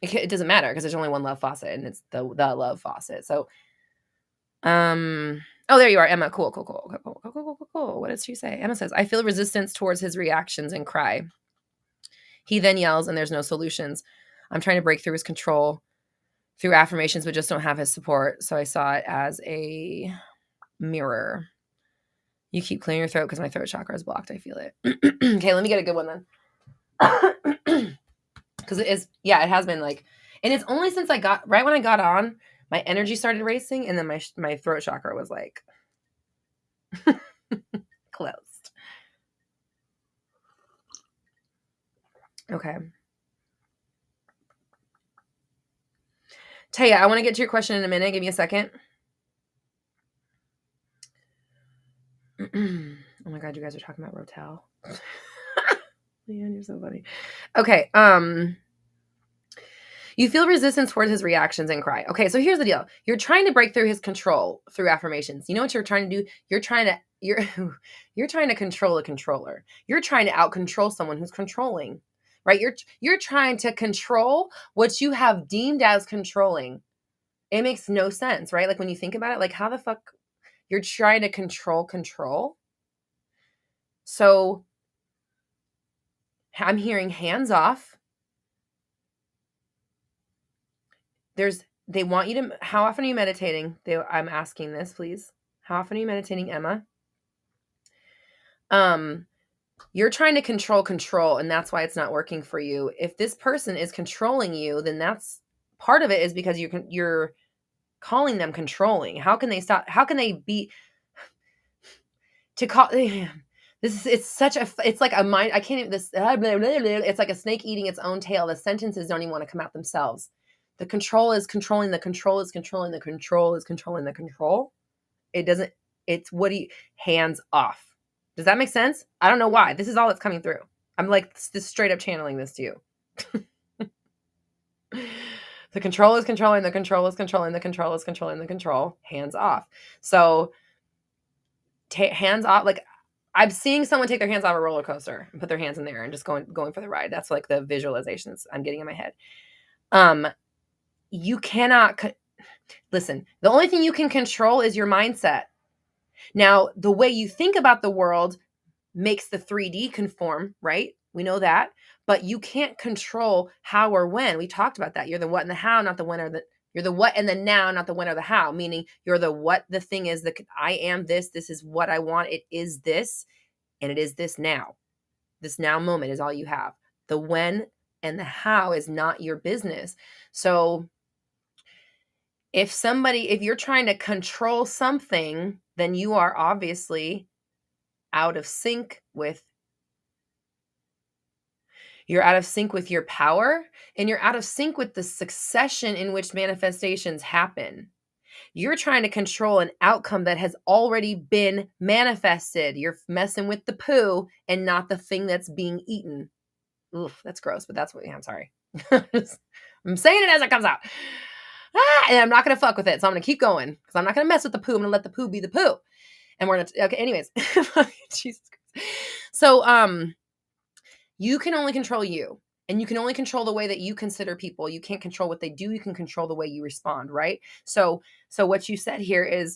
It doesn't matter because there's only one love faucet and it's the love faucet. So, oh, there you are, Emma. Cool. What does she say? Emma says, I feel resistance towards his reactions and cry. He then yells and there's no solutions. I'm trying to break through his control through affirmations, but just don't have his support. So I saw it as a mirror. You keep clearing your throat because my throat chakra is blocked. I feel it. Okay, let me get a good one then. Because it has been like, and it's only since right when I got on, my energy started racing, and then my throat chakra was like closed. Okay. Taya, I want to get to your question in a minute. Give me a second. Oh my God, you guys are talking about Rotel. Man, you're so funny. Okay. You feel resistance towards his reactions and cry. Okay, so here's the deal. You're trying to break through his control through affirmations. You know what you're trying to do? You're trying to control a controller. You're trying to out control someone who's controlling, right? You're trying to control what you have deemed as controlling. It makes no sense, right? Like when you think about it, like how the fuck you're trying to control. So I'm hearing hands off. They want you to, how often are you meditating? I'm asking this, please. How often are you meditating, Emma? You're trying to control, and that's why it's not working for you. If this person is controlling you, then that's part of it is because you're calling them controlling. How can they stop? How can they be to call it's like a mind, I can't even it's like a snake eating its own tail. The sentences don't even want to come out themselves. The control is controlling, the control is controlling, the control is controlling the control. It doesn't, it's what do you, hands off. Does that make sense? I don't know why. This is all that's coming through. I'm like this straight up channeling this to you. The control is controlling, the control is controlling, the control is controlling the control. Hands off. So hands off. Like I'm seeing someone take their hands off a roller coaster and put their hands in there and just going for the ride. That's like the visualizations I'm getting in my head. You cannot listen. The only thing you can control is your mindset. Now, the way you think about the world makes the 3D conform, right? We know that, but you can't control how or when. We talked about that. You're the what and the how, not the when or the, you're the what and the now, not the when or the how, meaning you're the what the thing is, the I am this is what I want, it is this, and it is this now. This now moment is all you have. The when and the how is not your business. So if you're trying to control something, then you are obviously out of sync with, you're out of sync with your power, and you're out of sync with the succession in which manifestations happen. You're trying to control an outcome that has already been manifested. You're messing with the poo and not the thing that's being eaten. Oof, that's gross, but that's what, yeah, I'm sorry. I'm saying it as it comes out. And I'm not going to fuck with it. So I'm going to keep going because I'm not going to mess with the poo. I'm going to let the poo be the poo. And we're going to, okay, anyways. Jesus Christ. So, you can only control you, and you can only control the way that you consider people. You can't control what they do. You can control the way you respond, right? So what you said here is,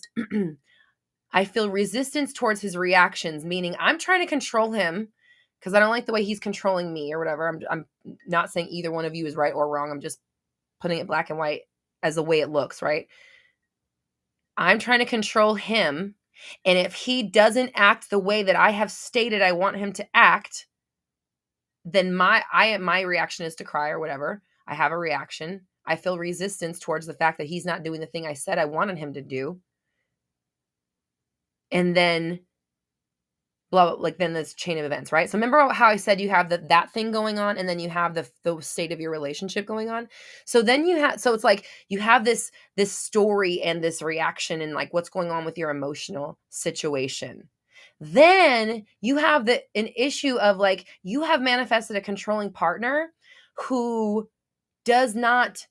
I feel resistance towards his reactions, meaning I'm trying to control him because I don't like the way he's controlling me or whatever. I'm not saying either one of you is right or wrong. I'm just putting it black and white as the way it looks, right? I'm trying to control him. And if he doesn't act the way that I have stated I want him to act, then my reaction is to cry or whatever. I have a reaction. I feel resistance towards the fact that he's not doing the thing I said I wanted him to do. And then then this chain of events, right? So remember how I said you have that thing going on, and then you have the state of your relationship going on. So then it's like you have this story and this reaction and like what's going on with your emotional situation. Then you have an issue of like, you have manifested a controlling partner who does not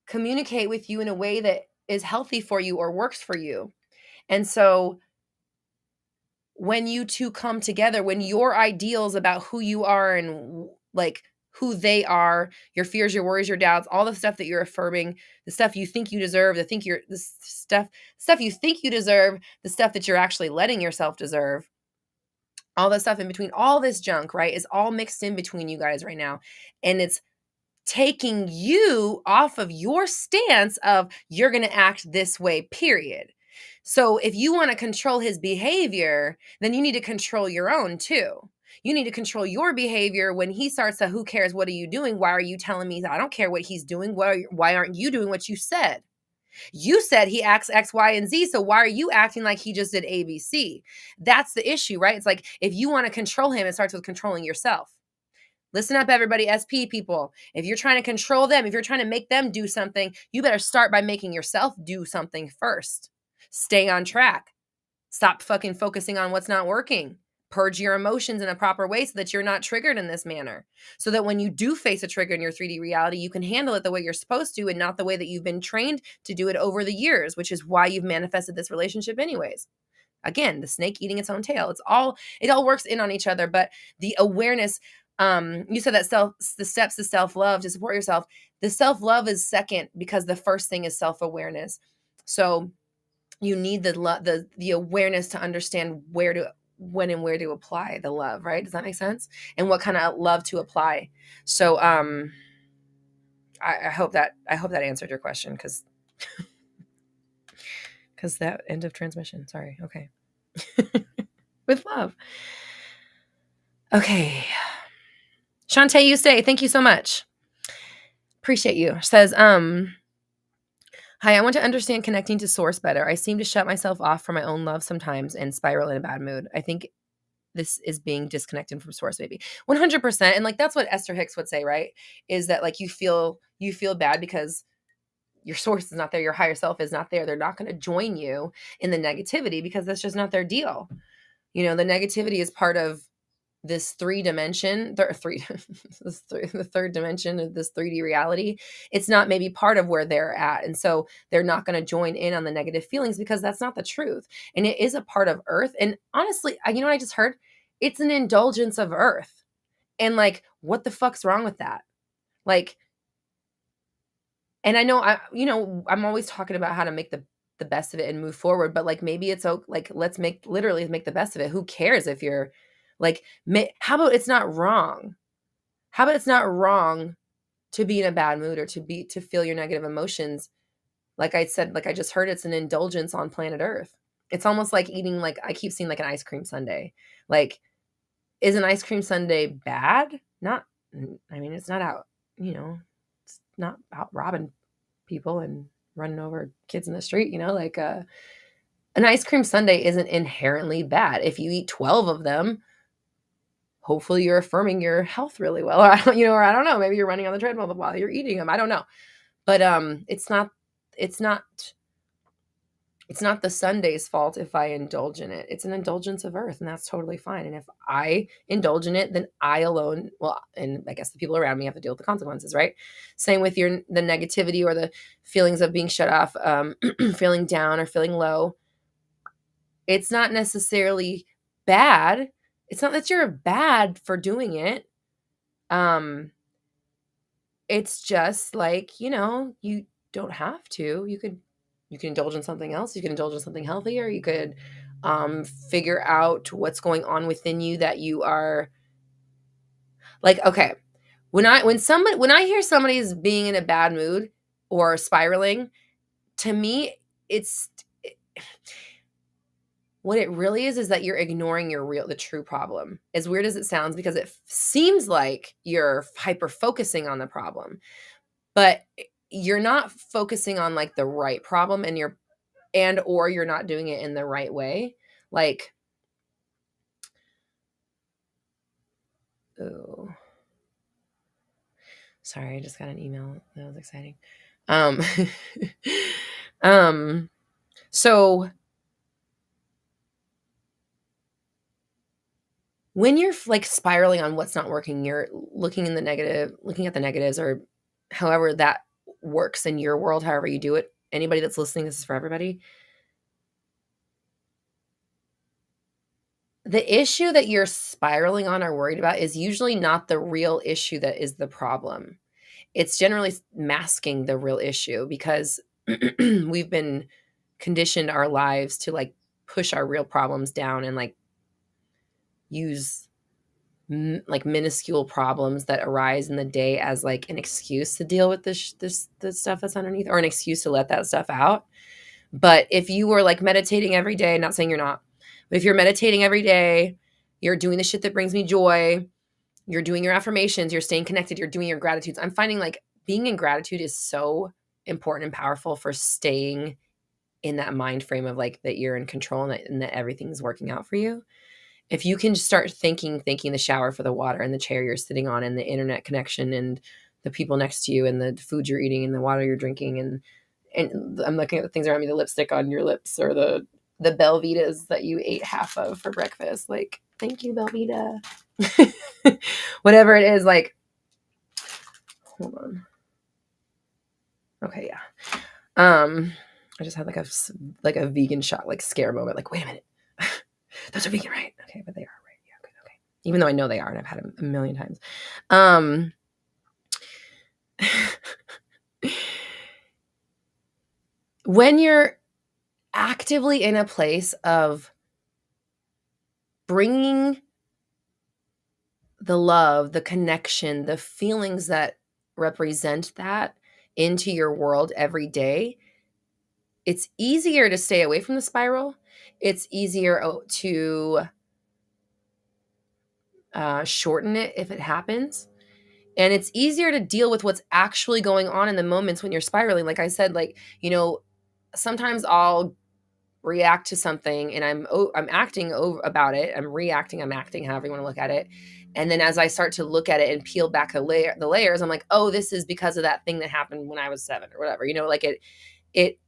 communicate with you in a way that is healthy for you or works for you. And so when you two come together, when your ideals about who you are and like who they are, your fears, your worries, your doubts, all the stuff that you're affirming, the stuff you think you deserve, the stuff you think you deserve, the stuff that you're actually letting yourself deserve, all the stuff in between, all this junk, right, is all mixed in between you guys right now. And it's taking you off of your stance of you're going to act this way, period. So if you want to control his behavior, then you need to control your own too. You need to control your behavior when he starts to, who cares? What are you doing? Why are you telling me that I don't care what he's doing? Why aren't you doing what you said? You said he acts X, Y, and Z. So why are you acting like he just did A, B, C? That's the issue, right? It's like, if you want to control him, it starts with controlling yourself. Listen up, everybody, SP people. If you're trying to control them, if you're trying to make them do something, you better start by making yourself do something first. Stay on track. Stop fucking focusing on what's not working. Purge your emotions in a proper way so that you're not triggered in this manner. So that when you do face a trigger in your 3D reality, you can handle it the way you're supposed to and not the way that you've been trained to do it over the years, which is why you've manifested this relationship anyways. Again, the snake eating its own tail. It all works in on each other, but the awareness, you said that the steps to self-love to support yourself. The self-love is second because the first thing is self-awareness. So you need the awareness to understand when and where to apply the love, right? Does that make sense? And what kind of love to apply. So I hope that answered your question, because that end of transmission. Sorry. Okay. With love. Okay. Shantae, you stay. Thank you so much. Appreciate you. Says, hi, I want to understand connecting to source better. I seem to shut myself off from my own love sometimes and spiral in a bad mood. I think this is being disconnected from source, maybe 100%. And like, that's what Esther Hicks would say, right? Is that like, you feel bad because your source is not there. Your higher self is not there. They're not going to join you in the negativity because that's just not their deal. You know, the negativity is part of this the third dimension of this 3D reality. It's not maybe part of where they're at. And so they're not going to join in on the negative feelings because that's not the truth. And it is a part of Earth. And honestly, you know what I just heard? It's an indulgence of Earth. And like, what the fuck's wrong with that? Like, and I know, I'm always talking about how to make the best of it and move forward, but like, maybe it's like, let's literally make the best of it. Who cares if you're like, how about it's not wrong? How about it's not wrong to be in a bad mood or to feel your negative emotions? Like I said, like I just heard, it's an indulgence on planet Earth. It's almost like eating, like I keep seeing like an ice cream sundae. Like, is an ice cream sundae bad? Not, I mean, it's not out, it's not out robbing people and running over kids in the street, like an ice cream sundae isn't inherently bad. If you eat 12 of them, hopefully you're affirming your health really well. Or I don't know, maybe you're running on the treadmill while you're eating them. I don't know. But it's not the Sunday's fault if I indulge in it. It's an indulgence of Earth, and that's totally fine. And if I indulge in it, then I alone, and I guess the people around me have to deal with the consequences, right? Same with the negativity or the feelings of being shut off, feeling down or feeling low. It's not necessarily bad. It's not that you're bad for doing it. It's just like, you don't have to. You can indulge in something else. You can indulge in something healthier. You could figure out what's going on within you that you are like, okay. When I hear somebody's being in a bad mood or spiraling, to me, what it really is that you're ignoring the true problem. As weird as it sounds, because it seems like you're hyper focusing on the problem, but you're not focusing on like the right problem, or you're not doing it in the right way. Like, oh, sorry, I just got an email. That was exciting. So when you're like spiraling on what's not working, you're looking at the negatives, or however that works in your world, however you do it. Anybody that's listening, this is for everybody. The issue that you're spiraling on or worried about is usually not the real issue that is the problem. It's generally masking the real issue, because we've been conditioned our lives to like push our real problems down and like use like minuscule problems that arise in the day as like an excuse to deal with this stuff that's underneath, or an excuse to let that stuff out. But if you were like meditating every day, not saying you're not, but if you're meditating every day, you're doing the shit that brings me joy, you're doing your affirmations, you're staying connected, you're doing your gratitudes. I'm finding like being in gratitude is so important and powerful for staying in that mind frame of like that you're in control and that everything's working out for you. If you can just start thanking the shower for the water and the chair you're sitting on and the internet connection and the people next to you and the food you're eating and the water you're drinking, and I'm looking at the things around me, the lipstick on your lips, or the Belvitas that you ate half of for breakfast. Like, thank you, Belvita. Whatever it is, like, hold on. Okay, yeah. I just had like a vegan shot, like scare moment. Like, wait a minute. Those are vegan, right? Okay, but they are, right? Yeah, good, okay. Even though I know they are, and I've had them a million times. When you're actively in a place of bringing the love, the connection, the feelings that represent that into your world every day, it's easier to stay away from the spiral. It's easier to shorten it if it happens. And it's easier to deal with what's actually going on in the moments when you're spiraling. Like I said, like, sometimes I'll react to something and I'm acting over about it. I'm acting, however you want to look at it. And then as I start to look at it and peel back the layers, I'm like, oh, this is because of that thing that happened when I was 7 or whatever. Like it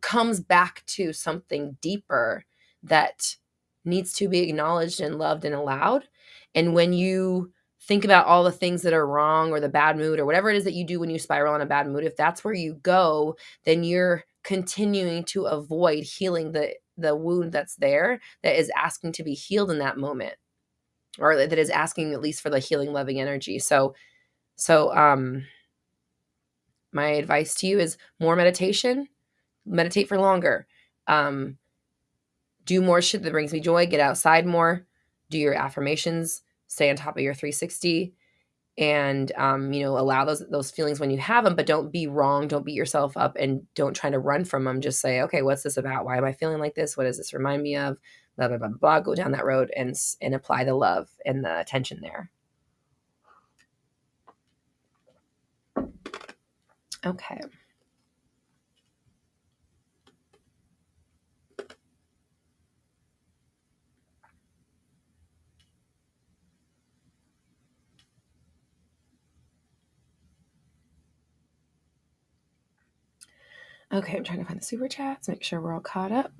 comes back to something deeper that needs to be acknowledged and loved and allowed. And when you think about all the things that are wrong or the bad mood or whatever it is that you do when you spiral on a bad mood, if that's where you go, then you're continuing to avoid healing the wound that's there, that is asking to be healed in that moment, or that is asking at least for the healing, loving energy. So my advice to you is more meditation. Meditate for longer. Do more shit that brings me joy. Get outside more. Do your affirmations. Stay on top of your 360. And allow those feelings when you have them, but don't be wrong. Don't beat yourself up, and don't try to run from them. Just say, okay, what's this about? Why am I feeling like this? What does this remind me of? Blah blah blah blah. Go down that road and apply the love and the attention there. Okay. Okay, I'm trying to find the super chats, make sure we're all caught up.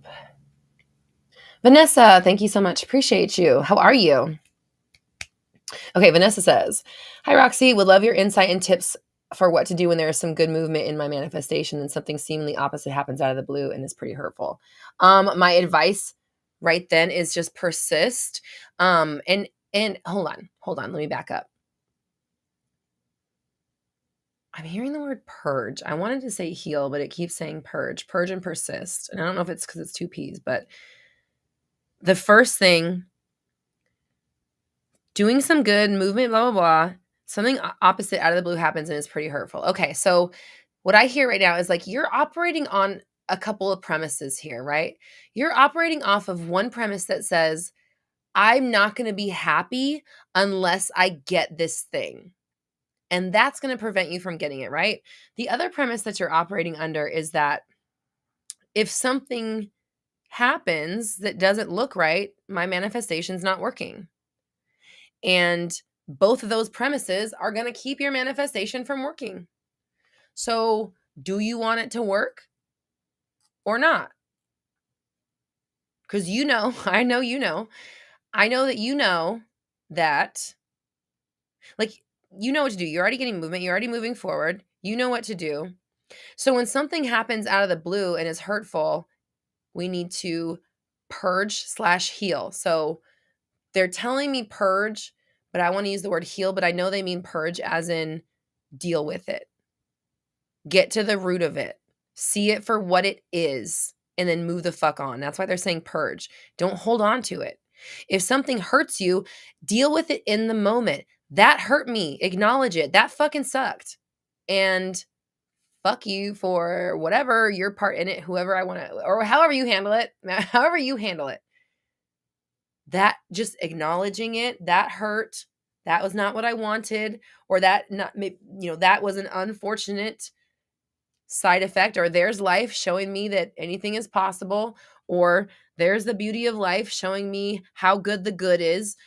Vanessa, thank you so much. Appreciate you. How are you? Okay, Vanessa says, hi, Roxy. Would love your insight and tips for what to do when there is some good movement in my manifestation and something seemingly opposite happens out of the blue and is pretty hurtful. My advice right then is just persist. And hold on. Let me back up. I'm hearing the word purge. I wanted to say heal, but it keeps saying purge and persist. And I don't know if it's because it's 2 P's, but the first thing, doing some good movement, blah, blah, blah, something opposite out of the blue happens and is pretty hurtful. Okay, so what I hear right now is like you're operating on a couple of premises here, right? You're operating off of one premise that says, I'm not going to be happy unless I get this thing. And that's going to prevent you from getting it, right? The other premise that you're operating under is that if something happens that doesn't look right, my manifestation's not working. And both of those premises are going to keep your manifestation from working. So, do you want it to work or not? Because I know that, like, you know what to do. You're already getting movement. You're already moving forward. You know what to do. So when something happens out of the blue and is hurtful, we need to purge/heal. So they're telling me purge, but I want to use the word heal, but I know they mean purge as in deal with it. Get to the root of it. See it for what it is, and then move the fuck on. That's why they're saying purge. Don't hold on to it. If something hurts you, deal with it in the moment. That hurt me. Acknowledge it. That fucking sucked. And fuck you for whatever your part in it, whoever I want to, or however you handle it, that just acknowledging it, that hurt, that was not what I wanted, or that was an unfortunate side effect, or there's life showing me that anything is possible, or there's the beauty of life showing me how good the good is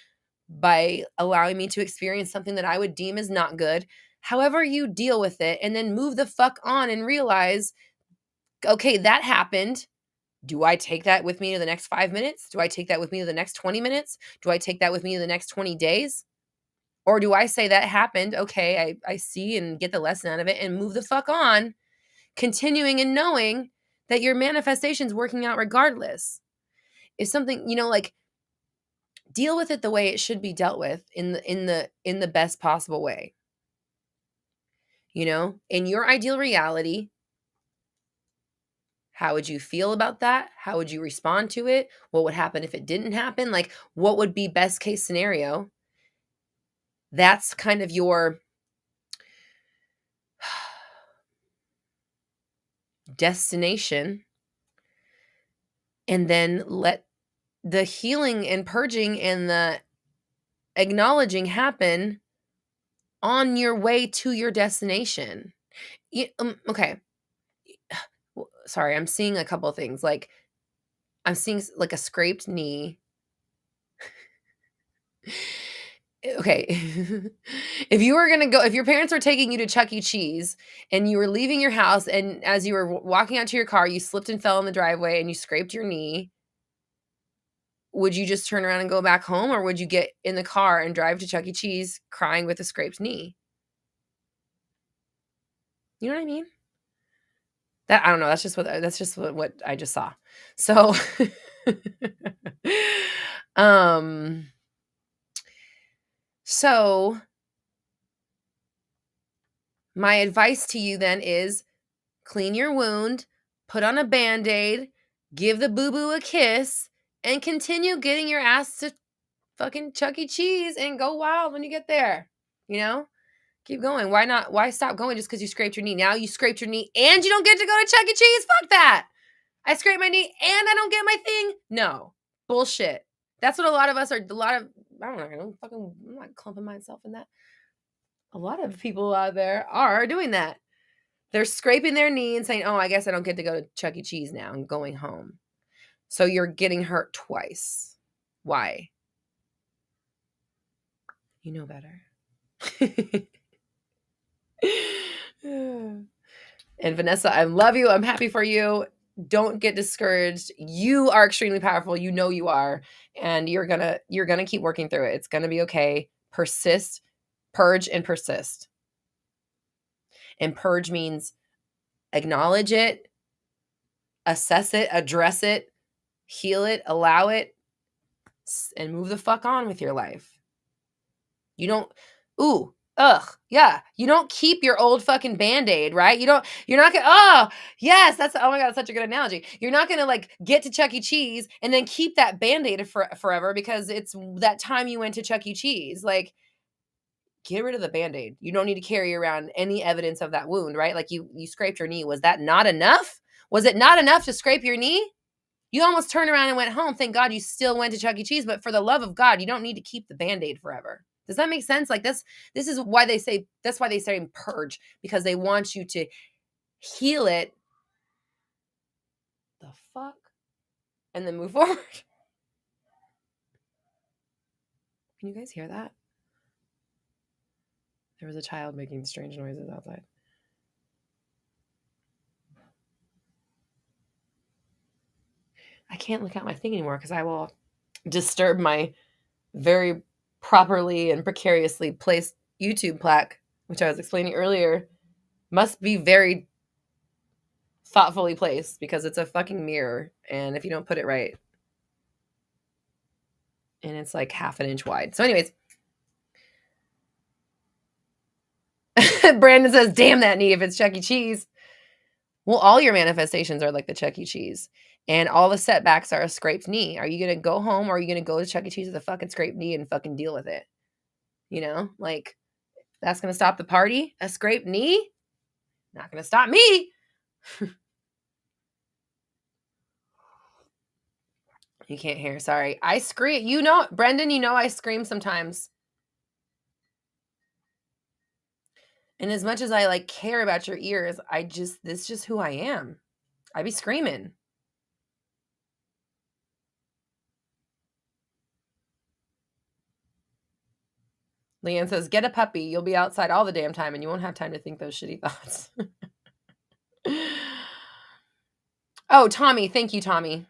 by allowing me to experience something that I would deem as not good. However you deal with it, and then move the fuck on and realize, okay, that happened. Do I take that with me to the next 5 minutes? Do I take that with me to the next 20 minutes? Do I take that with me to the next 20 days? Or do I say that happened? Okay, I see and get the lesson out of it and move the fuck on, continuing and knowing that your manifestation's working out regardless. If something, deal with it the way it should be dealt with in the best possible way. In your ideal reality, How would you feel about that? How would you respond to it? What would happen if it didn't happen? Like, what would be best case scenario? That's kind of your destination. And then let the healing and purging and the acknowledging happen on your way to your destination. Okay. Sorry, I'm seeing a couple of things. Like, I'm seeing like a scraped knee. Okay. If you were going to go, if your parents were taking you to Chuck E. Cheese and you were leaving your house, and as you were walking out to your car, you slipped and fell in the driveway and you scraped your knee, would you just turn around and go back home, or would you get in the car and drive to Chuck E. Cheese crying with a scraped knee? You know what I mean? That, I don't know. That's just what I just saw. So, um, so my advice to you then is clean your wound, put on a Band-Aid, give the boo-boo a kiss, and continue getting your ass to fucking Chuck E. Cheese and go wild when you get there. You know? Keep going. Why not? Why stop going just because you scraped your knee? Now you scraped your knee and you don't get to go to Chuck E. Cheese? Fuck that. I scraped my knee and I don't get my thing? No. Bullshit. That's what a lot of us are, I don't know, I'm not clumping myself in that. A lot of people out there are doing that. They're scraping their knee and saying, oh, I guess I don't get to go to Chuck E. Cheese now. I'm going home. So you're getting hurt twice. Why? You know better. And Vanessa, I love you. I'm happy for you. Don't get discouraged. You are extremely powerful. You know you are. And you're gonna keep working through it. It's gonna be okay. Persist, purge, and persist. And purge means acknowledge it, assess it, address it, heal it, allow it, and move the fuck on with your life. You don't, yeah. You don't keep your old fucking Band-Aid, right? You're not gonna, oh, yes, oh my God, that's such a good analogy. You're not gonna like get to Chuck E. Cheese and then keep that Band-Aid forever because it's that time you went to Chuck E. Cheese. Like, get rid of the Band-Aid. You don't need to carry around any evidence of that wound, right? Like you scraped your knee. Was that not enough? Was it not enough to scrape your knee? You almost turned around and went home. Thank God you still went to Chuck E. Cheese, but for the love of God, you don't need to keep the Band-Aid forever. Does that make sense? Like this is why they say, that's why they say purge, because they want you to heal it. The fuck? And then move forward. Can you guys hear that? There was a child making strange noises outside. I can't look at my thing anymore because I will disturb my very properly and precariously placed YouTube plaque, which I was explaining earlier, must be very thoughtfully placed because it's a fucking mirror. And if you don't put it right, and it's like half an inch wide. So anyways, Brandon says, damn that knee if it's Chuck E. Cheese. Well, all your manifestations are like the Chuck E. Cheese. And all the setbacks are a scraped knee. Are you going to go home or are you going to go to Chuck E. Cheese with a fucking scraped knee and fucking deal with it? You know, like that's going to stop the party? A scraped knee? Not going to stop me. You can't hear. Sorry. I scream. You know, Brendan, you know I scream sometimes. And as much as I like care about your ears, this is just who I am. I be screaming. Leanne says, get a puppy. You'll be outside all the damn time and you won't have time to think those shitty thoughts. Oh, Tommy. Thank you, Tommy.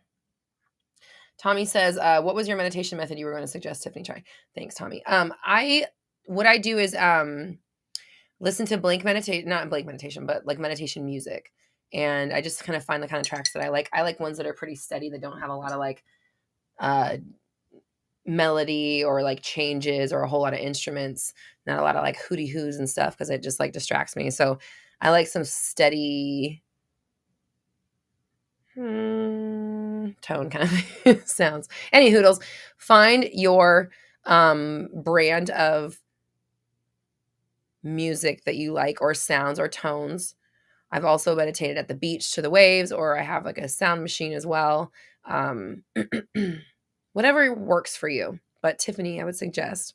Tommy says, what was your meditation method you were going to suggest Tiffany try? Thanks, Tommy. What I do is listen to not blank meditation, but like meditation music. And I just kind of find the kind of tracks that I like. I like ones that are pretty steady, that don't have a lot of like melody or like changes or a whole lot of instruments, not a lot of like hooty hoos and stuff, because it just like distracts me. So I like some steady tone kind of sounds. Any hoodles, find your brand of music that you like, or sounds or tones. I've also meditated at the beach to the waves, or I have like a sound machine as well. Um, whatever works for you. But Tiffany, I would suggest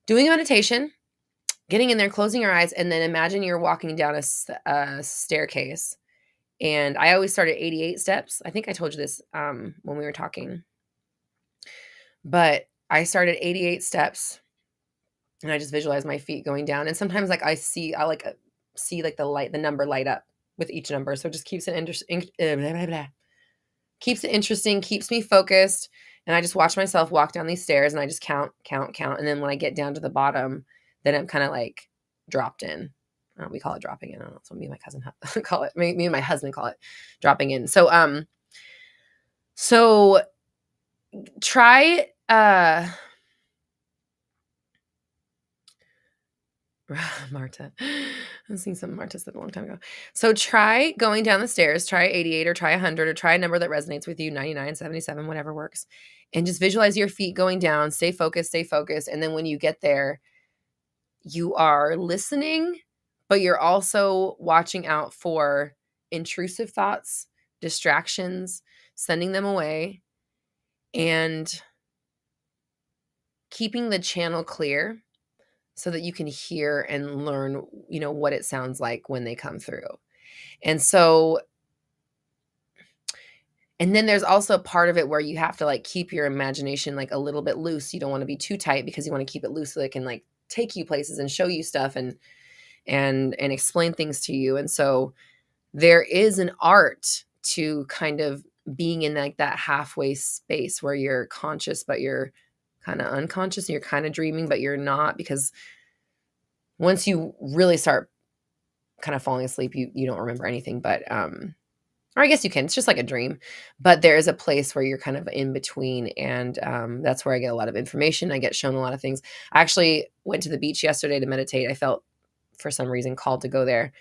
doing a meditation, getting in there, closing your eyes, and then imagine you're walking down a staircase. And I always start at 88 steps. I think I told you this when we were talking. But I started 88 steps, and I just visualize my feet going down. And sometimes like I see like the number light up with each number. So it just keeps it interesting. Keeps it interesting, keeps me focused. And I just watch myself walk down these stairs, and I just count. And then when I get down to the bottom, then I'm kind of like dropped in. We call it dropping in. I don't know. So me and my cousin call it. Me and my husband call it dropping in. So try Marta. I've seen some Marta said a long time ago. So try going down the stairs, try 88 or try 100 or try a number that resonates with you, 99, 77, whatever works. And just visualize your feet going down, stay focused. And then when you get there, you are listening, but you're also watching out for intrusive thoughts, distractions, sending them away, and keeping the channel clear so that you can hear and learn, what it sounds like when they come through. And then there's also part of it where you have to like keep your imagination like a little bit loose. You don't want to be too tight because you want to keep it loose so it can like take you places and show you stuff and explain things to you. And so there is an art to kind of being in like that halfway space where you're conscious, but you're kind of unconscious, and you're kind of dreaming, but you're not, because once you really start kind of falling asleep, you don't remember anything, but, or I guess you can, it's just like a dream, but there is a place where you're kind of in between. And, that's where I get a lot of information. I get shown a lot of things. I actually went to the beach yesterday to meditate. I felt for some reason called to go there,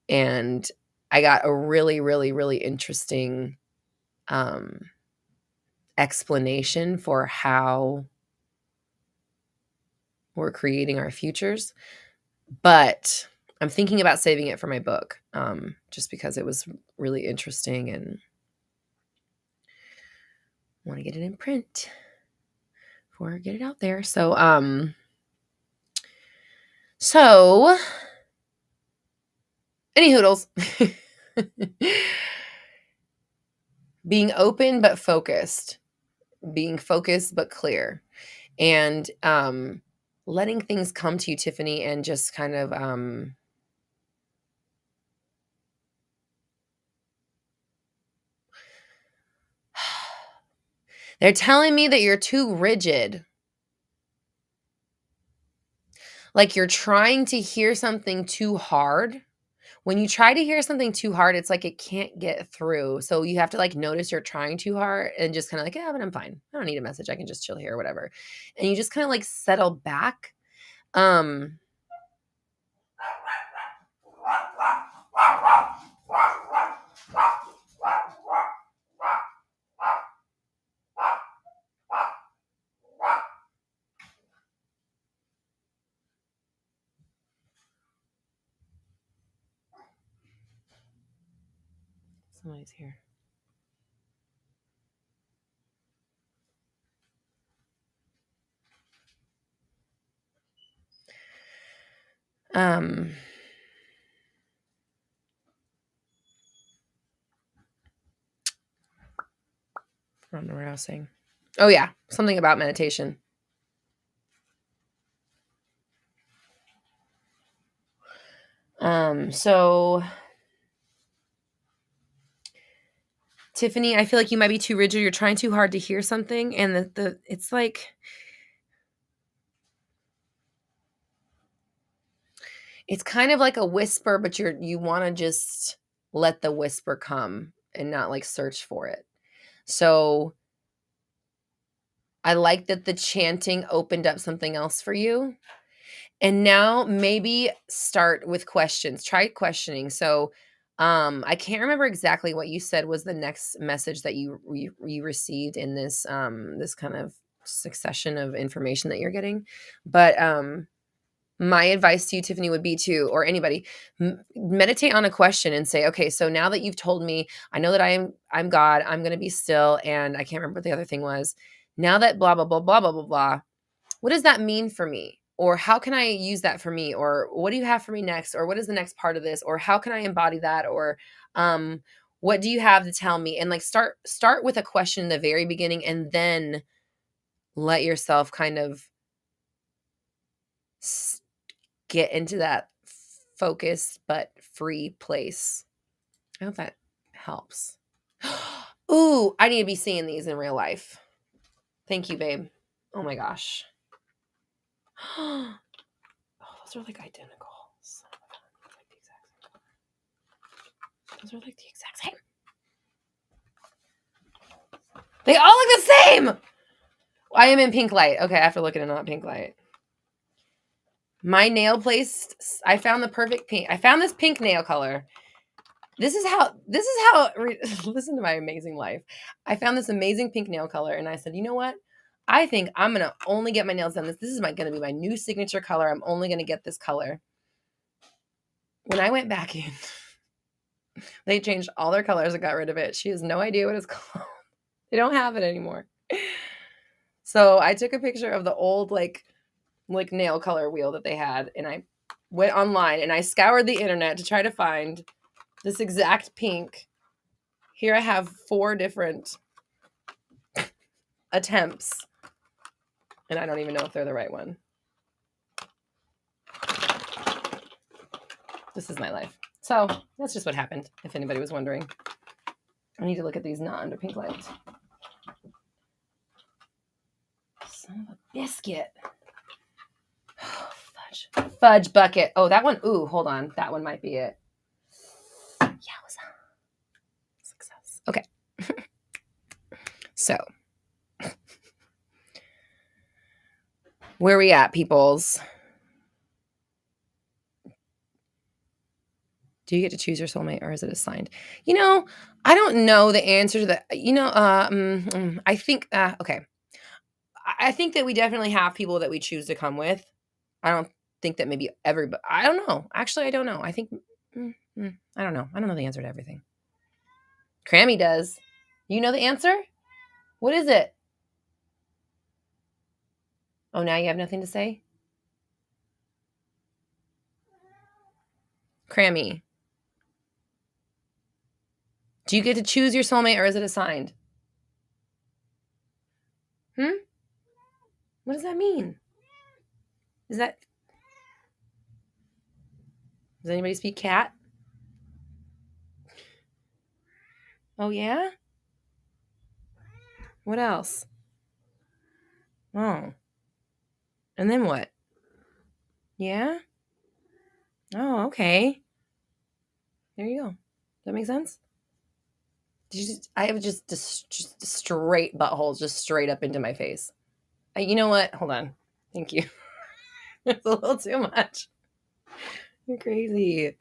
and I got a really, really, really interesting, explanation for how we're creating our futures. But I'm thinking about saving it for my book, just because it was really interesting and want to get it in print before I get it out there. So any hoodles. Being open but focused. Being focused but clear. And letting things come to you, Tiffany, and just kind of they're telling me that you're too rigid. Like you're trying to hear something too hard. When you try to hear something too hard, it's like it can't get through. So you have to like notice you're trying too hard and just kind of like, yeah, but I'm fine. I don't need a message. I can just chill here or whatever. And you just kind of like settle back. Somebody's here. I don't know what I was saying. Oh yeah, something about meditation. So Tiffany, I feel like you might be too rigid. You're trying too hard to hear something, and it's like it's kind of like a whisper, but you want to just let the whisper come and not like search for it. So I like that the chanting opened up something else for you. And now maybe start with questions. Try questioning. So I can't remember exactly what you said was the next message that you received in this this kind of succession of information that you're getting. But my advice to you, Tiffany, would be to, or anybody, meditate on a question and say, okay, so now that you've told me, I know that I'm God, I'm going to be still. And I can't remember what the other thing was. Now that blah, blah, blah, blah, blah, blah, blah, what does that mean for me? Or how can I use that for me? Or what do you have for me next? Or what is the next part of this? Or how can I embody that? Or um, what do you have to tell me? And like start with a question in the very beginning, and then let yourself kind of get into that focused but free place. I hope that helps. Ooh, I need to be seeing these in real life. Thank you, babe. Oh my gosh. Oh, those are like identical. Those are like the exact same. They all look the same. I am in pink light. Okay, I have to look at it on pink light. My nail place, I found the perfect pink. I found this pink nail color. This is how, listen to my amazing life. I found this amazing pink nail color and I said, you know what? I think I'm going to only get my nails done. This is going to be my new signature color. I'm only going to get this color. When I went back in, they changed all their colors and got rid of it. She has no idea what it's called. They don't have it anymore. So I took a picture of the old like nail color wheel that they had, and I went online and I scoured the internet to try to find this exact pink. Here I have 4 different attempts, and I don't even know if they're the right one. This is my life. So that's just what happened, if anybody was wondering. I need to look at these not under pink light. Son of a biscuit. Oh, fudge. Fudge bucket. Oh, that one. Ooh, hold on. That one might be it. Yowza. Success. Okay. So, where are we at, peoples? Do you get to choose your soulmate, or is it assigned? You know, I don't know the answer to that. You know, I think, okay. I think that we definitely have people that we choose to come with. I don't think that maybe everybody, I don't know. Actually, I don't know. I think, I don't know. I don't know the answer to everything. Crammy does. You know the answer? What is it? Oh, now you have nothing to say? Crammy. Do you get to choose your soulmate, or is it assigned? What does that mean? Does anybody speak cat? Oh, yeah? What else? Oh. And then what? Yeah? Oh, okay. There you go. Does that make sense? I have just straight buttholes just straight up into my face. You know what? Hold on. Thank you. It's a little too much. You're crazy.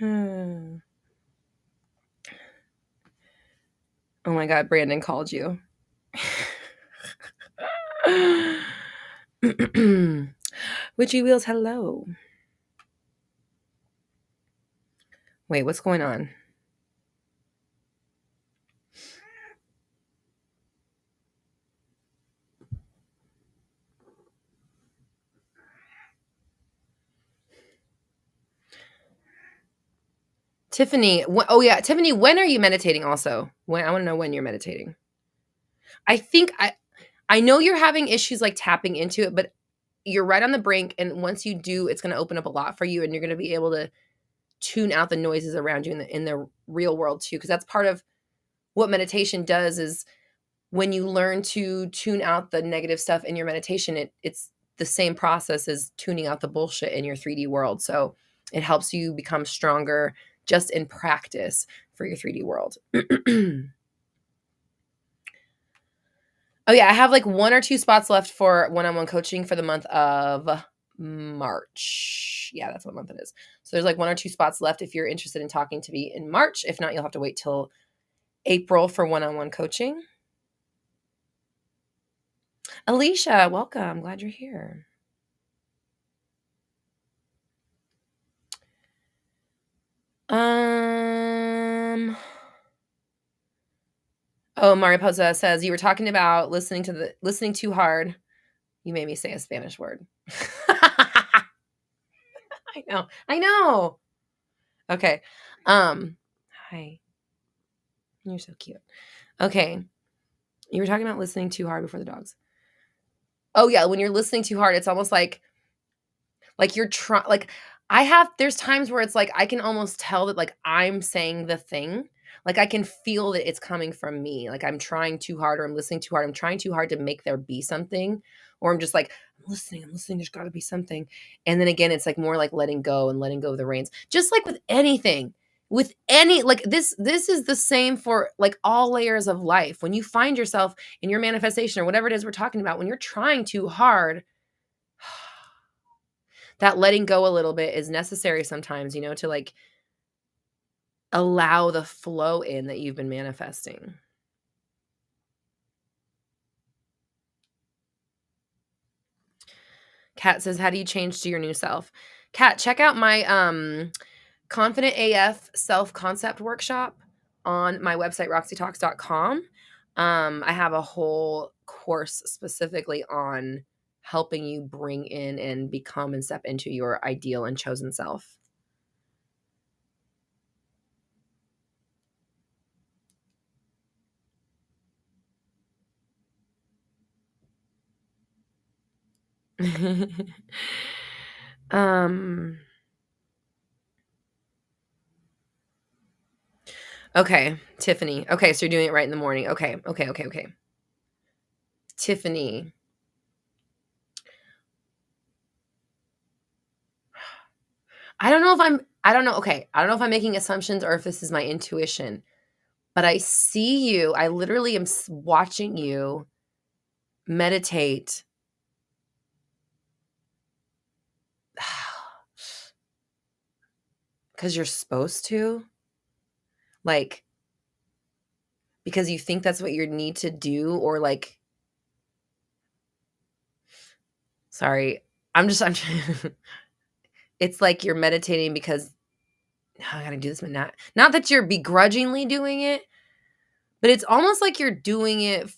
Oh my God, Brandon called you. Witchy Wheels, hello. Wait, what's going on? Tiffany, oh yeah, Tiffany, when are you meditating also? When, I want to know when you're meditating. I think I know you're having issues like tapping into it, but you're right on the brink, and once you do, it's going to open up a lot for you, and you're going to be able to tune out the noises around you in the real world too, because that's part of what meditation does. Is when you learn to tune out the negative stuff in your meditation, it's the same process as tuning out the bullshit in your 3D world. So it helps you become stronger just in practice for your 3D world. Oh yeah, I have like 1 or 2 spots left for one-on-one coaching for the month of March. Yeah, that's what month it is. So there's like 1 or 2 spots left if you're interested in talking to me in March. If not, you'll have to wait till April for one-on-one coaching. Alicia, welcome. Glad you're here. Oh, Mariposa says you were talking about listening too hard. You made me say a Spanish word. I know. Okay. Hi. You're so cute. Okay. You were talking about listening too hard before the dogs. Oh yeah, when you're listening too hard, it's almost like you're trying, like there's times where it's like I can almost tell that like I'm saying the thing. Like I can feel that it's coming from me. Like I'm trying too hard or I'm listening too hard. I'm trying too hard to make there be something. Or I'm just like, I'm listening, there's gotta be something. And then again, it's like more like letting go of the reins. Just like with anything. With any, like this is the same for like all layers of life. When you find yourself in your manifestation or whatever it is we're talking about, when you're trying too hard, that letting go a little bit is necessary sometimes, to like allow the flow in that you've been manifesting. Kat says, how do you change to your new self? Kat, check out my Confident AF self-concept workshop on my website, roxytalks.com. I have a whole course specifically on helping you bring in and become and step into your ideal and chosen self. Okay, Tiffany. Okay, so you're doing it right in the morning. Okay. Tiffany. I don't know if I'm making assumptions or if this is my intuition, but I see you. I literally am watching you meditate. Because you're supposed to. Like, because you think that's what you need to do, or like, sorry, I'm it's like you're meditating because I gotta do this, but not that you're begrudgingly doing it, but it's almost like you're doing it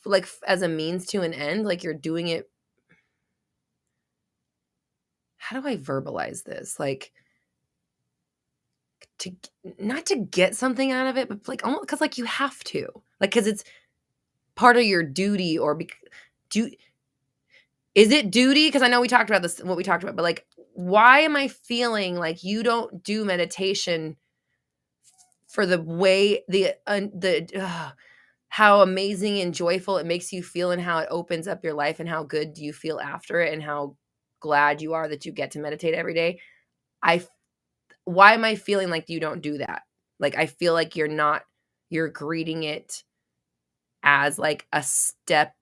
like as a means to an end. Like you're doing it. How do I verbalize this? Like to not to get something out of it, but like almost because like you have to, like because it's part of your duty or is it duty? Because I know we talked about this, what we talked about, but like, why am I feeling like you don't do meditation for the way how amazing and joyful it makes you feel and how it opens up your life and how good do you feel after it and how glad you are that you get to meditate every day? Why am I feeling like you don't do that? Like, I feel like you're greeting it as like a step.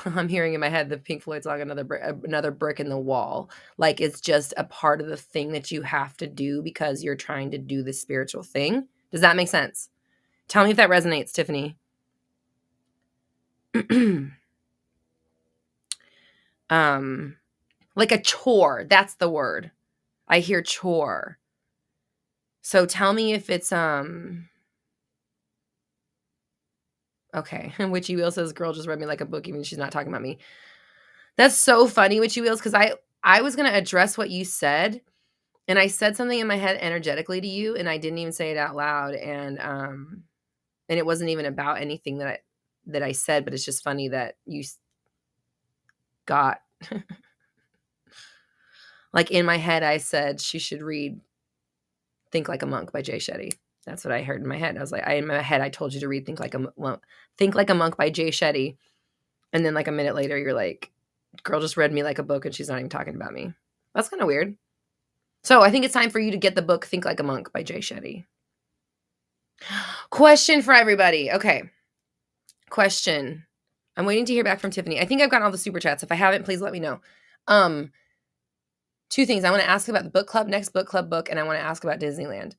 I'm hearing in my head the Pink Floyd song, another brick in the wall. Like it's just a part of the thing that you have to do because you're trying to do the spiritual thing. Does that make sense? Tell me if that resonates, Tiffany. Like a chore. That's the word. I hear chore. So tell me if it's okay. Witchy Wheel says, girl just read me like a book, even she's not talking about me. That's so funny, Witchy Wheels, because I was going to address what you said, and I said something in my head energetically to you, and I didn't even say it out loud, and it wasn't even about anything that I said, but it's just funny that you got like in my head, I said she should read Think Like a Monk by Jay Shetty. That's what I heard in my head. I was like, in my head, I told you to read Think Like a Monk by Jay Shetty. And then like a minute later, you're like, girl just read me like a book and she's not even talking about me. That's kind of weird. So I think it's time for you to get the book Think Like a Monk by Jay Shetty. Question for everybody. Okay. Question. I'm waiting to hear back from Tiffany. I think I've gotten all the super chats. If I haven't, please let me know. Two things. I want to ask about the book club, next book club book, and I want to ask about Disneyland.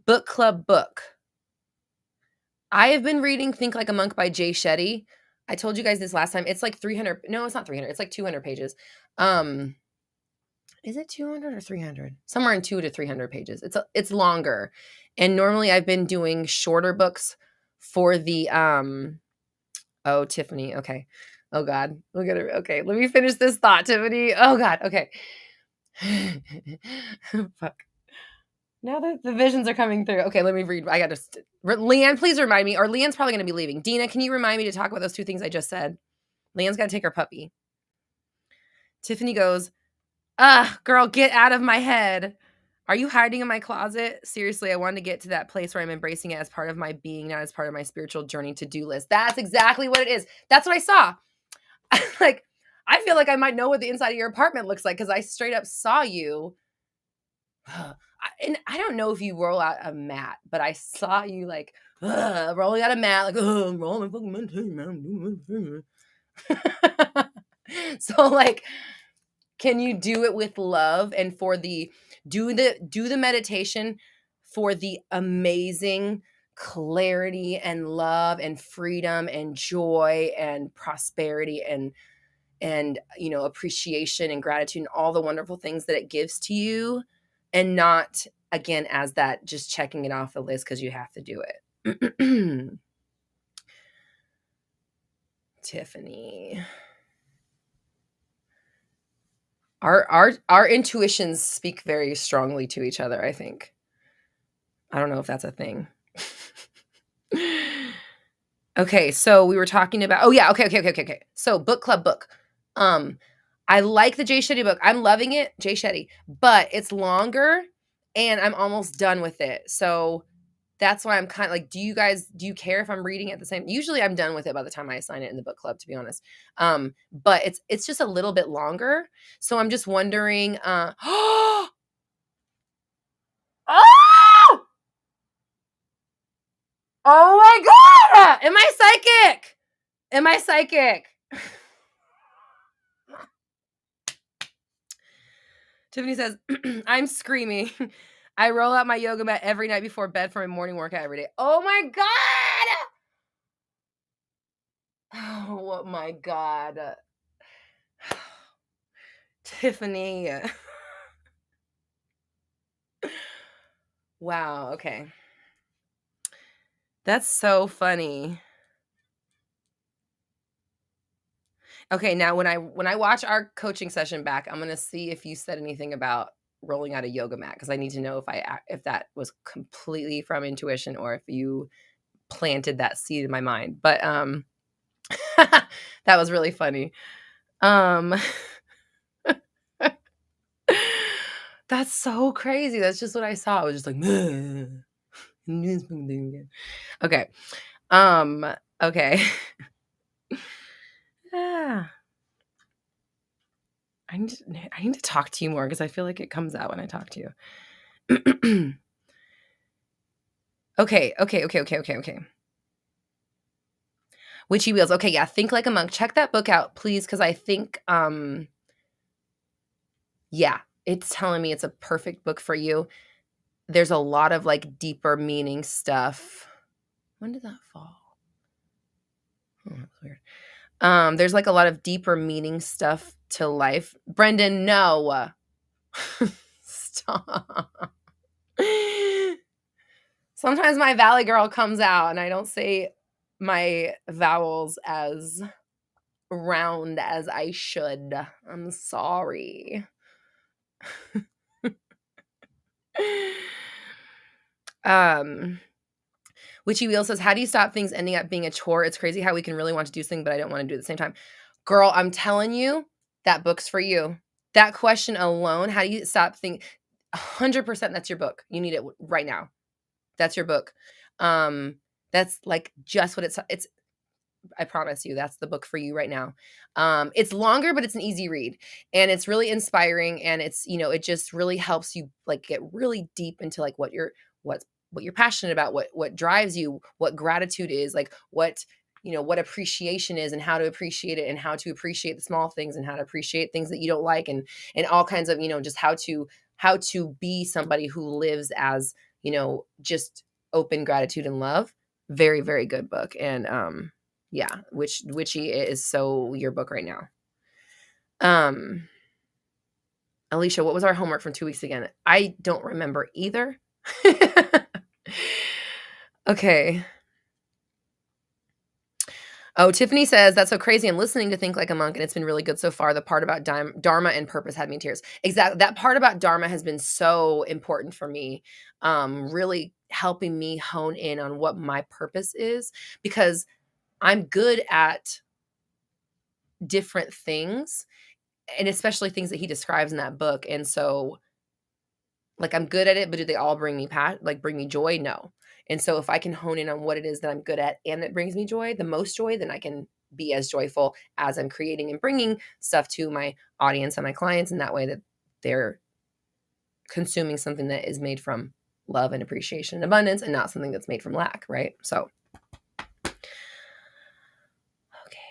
Book club book. I have been reading Think Like a Monk by Jay Shetty. I told you guys this last time. It's like 300. No, it's not 300. It's like 200 pages. Is it 200 or 300? Somewhere in 200 to 300 pages. It's longer. And normally I've been doing shorter books for the oh, Tiffany. Okay. Oh God. Look at her. Okay. Let me finish this thought, Tiffany. Oh God. Okay. Fuck. Now that the visions are coming through. Okay, let me read. I got to. Leanne, please remind me. Or Leanne's probably going to be leaving. Dina, can you remind me to talk about those two things I just said? Leanne's got to take her puppy. Tiffany goes, girl, get out of my head. Are you hiding in my closet? Seriously, I want to get to that place where I'm embracing it as part of my being, not as part of my spiritual journey to-do list. That's exactly what it is. That's what I saw. Like, I feel like I might know what the inside of your apartment looks like because I straight up saw you. And I don't know if you roll out a mat, but I saw you like rolling out a mat, like, I'm rolling fucking meditation. So like, can you do it with love and for the do the meditation for the amazing clarity and love and freedom and joy and prosperity and appreciation and gratitude and all the wonderful things that it gives to you, and not again as that just checking it off the list because you have to do it. Tiffany, our intuitions speak very strongly to each other, I think. I don't know if that's a thing. Okay, so we were talking about okay. So book club book. I like the Jay Shetty book. I'm loving it, Jay Shetty, but it's longer and I'm almost done with it. So that's why I'm kind of like, do you care if I'm reading it the same? Usually I'm done with it by the time I assign it in the book club, to be honest. But it's just a little bit longer. So I'm just wondering, oh! Oh my God! Am I psychic? Tiffany says, I'm screaming. I roll out my yoga mat every night before bed for my morning workout every day. Oh my God! Oh my God. Tiffany. Wow, okay. That's so funny. Okay, now when I watch our coaching session back, I'm going to see if you said anything about rolling out a yoga mat, because I need to know if that was completely from intuition or if you planted that seed in my mind. But that was really funny. That's so crazy. That's just what I saw. I was just like, okay. Okay. I need to talk to you more because I feel like it comes out when I talk to you. Okay. Witchy Wheels. Okay, yeah. Think Like a Monk. Check that book out, please, because I think, yeah, it's telling me it's a perfect book for you. There's a lot of like deeper meaning stuff. When did that fall? Oh, that's weird. There's like a lot of deeper meaning stuff to life. Brendan, no. Stop. Sometimes my Valley Girl comes out and I don't say my vowels as round as I should. I'm sorry. Witchy Wheel says, how do you stop things ending up being a chore? It's crazy how we can really want to do something, but I don't want to do it at the same time. Girl, I'm telling you, that book's for you. That question alone, how do you stop things? 100% that's your book. You need it right now. That's your book. That's like just what it's I promise you, that's the book for you right now. It's longer, but it's an easy read and it's really inspiring. And it's, it just really helps you like get really deep into like what you're passionate about, what drives you, what gratitude is, like what what appreciation is and how to appreciate it and how to appreciate the small things and how to appreciate things that you don't like, and all kinds of, just how to be somebody who lives as, just open gratitude and love. Very, very good book. And yeah, Witchy is so your book right now. Alicia, what was our homework from 2 weeks again? I don't remember either. Okay. Oh, Tiffany says, that's so crazy. I'm listening to Think Like a Monk, and it's been really good so far. The part about Dharma and purpose had me in tears. Exactly. That part about Dharma has been so important for me, really helping me hone in on what my purpose is, because I'm good at different things, and especially things that he describes in that book. And so, like, I'm good at it, but do they all bring me joy? No. And so if I can hone in on what it is that I'm good at and that brings me joy, the most joy, then I can be as joyful as I'm creating and bringing stuff to my audience and my clients in that way, that they're consuming something that is made from love and appreciation and abundance, and not something that's made from lack, right? So, okay.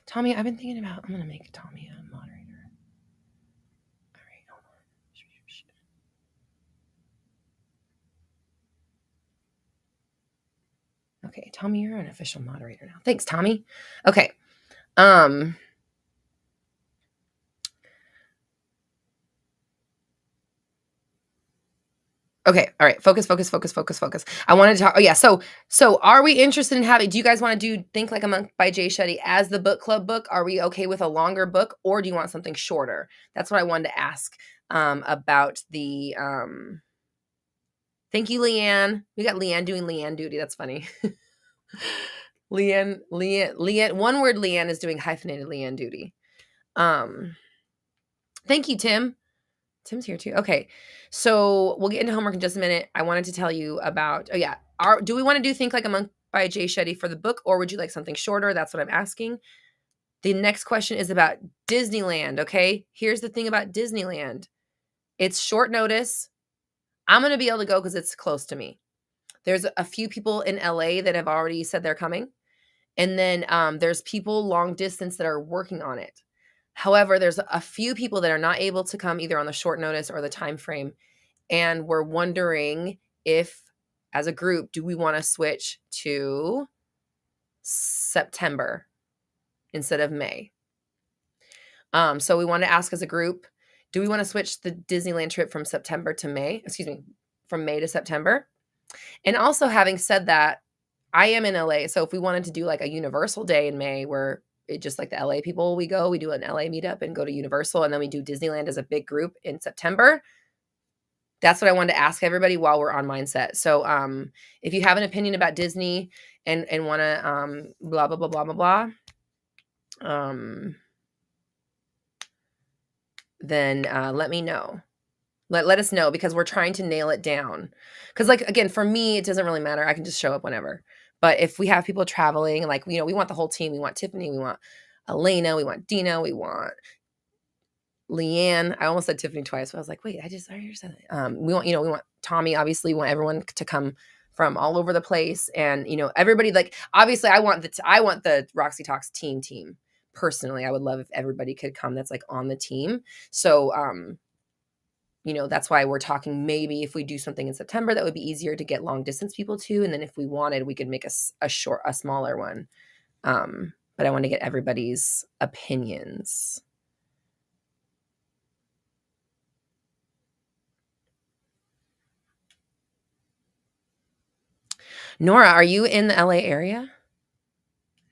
Tommy, I've been thinking about, I'm going to make Tommy a moderator. All right, hold on. Okay, Tommy, you're an official moderator now. Thanks, Tommy. Okay. Okay. All right. Focus. I wanted to talk. Oh yeah. So are we interested in do you guys want to do Think Like a Monk by Jay Shetty as the book club book? Are we okay with a longer book, or do you want something shorter? That's what I wanted to ask, about the, thank you, Leanne. We got Leanne doing Leanne duty. That's funny. Leanne, one word Leanne is doing hyphenated Leanne duty. Thank you, Tim. Tim's here too. Okay. So we'll get into homework in just a minute. I wanted to tell you about, do we want to do Think Like a Monk by Jay Shetty for the book, or would you like something shorter? That's what I'm asking. The next question is about Disneyland. Okay. Here's the thing about Disneyland. It's short notice. I'm going to be able to go because it's close to me. There's a few people in LA that have already said they're coming. And then there's people long distance that are working on it. However, there's a few people that are not able to come either on the short notice or the time frame. And we're wondering if, as a group, do we want to switch to September instead of May? So we want to ask as a group, do we want to switch the Disneyland trip from from May to September? And also, having said that, I am in LA. So if we wanted to do like a Universal day in May, where it just like the LA people, we do an LA meetup and go to Universal, and then we do Disneyland as a big group in September. That's what I wanted to ask everybody while we're on mindset. So if you have an opinion about Disney and want to blah, blah, blah, blah, blah, blah, then let me know. Let us know, because we're trying to nail it down. Because, like, again, for me, it doesn't really matter. I can just show up whenever. But if we have people traveling, like, we want the whole team. We want Tiffany. We want Elena. We want Dina. We want Leanne. I almost said Tiffany twice, but I was like, wait, I already said it. We want Tommy. Obviously, we want everyone to come from all over the place, and everybody. Like, obviously, I want the Roxy Talks team. Personally, I would love if everybody could come. That's like on the team. So, that's why we're talking, maybe if we do something in September, that would be easier to get long distance people to. And then if we wanted, we could make a smaller one. But I want to get everybody's opinions. Nora, are you in the LA area?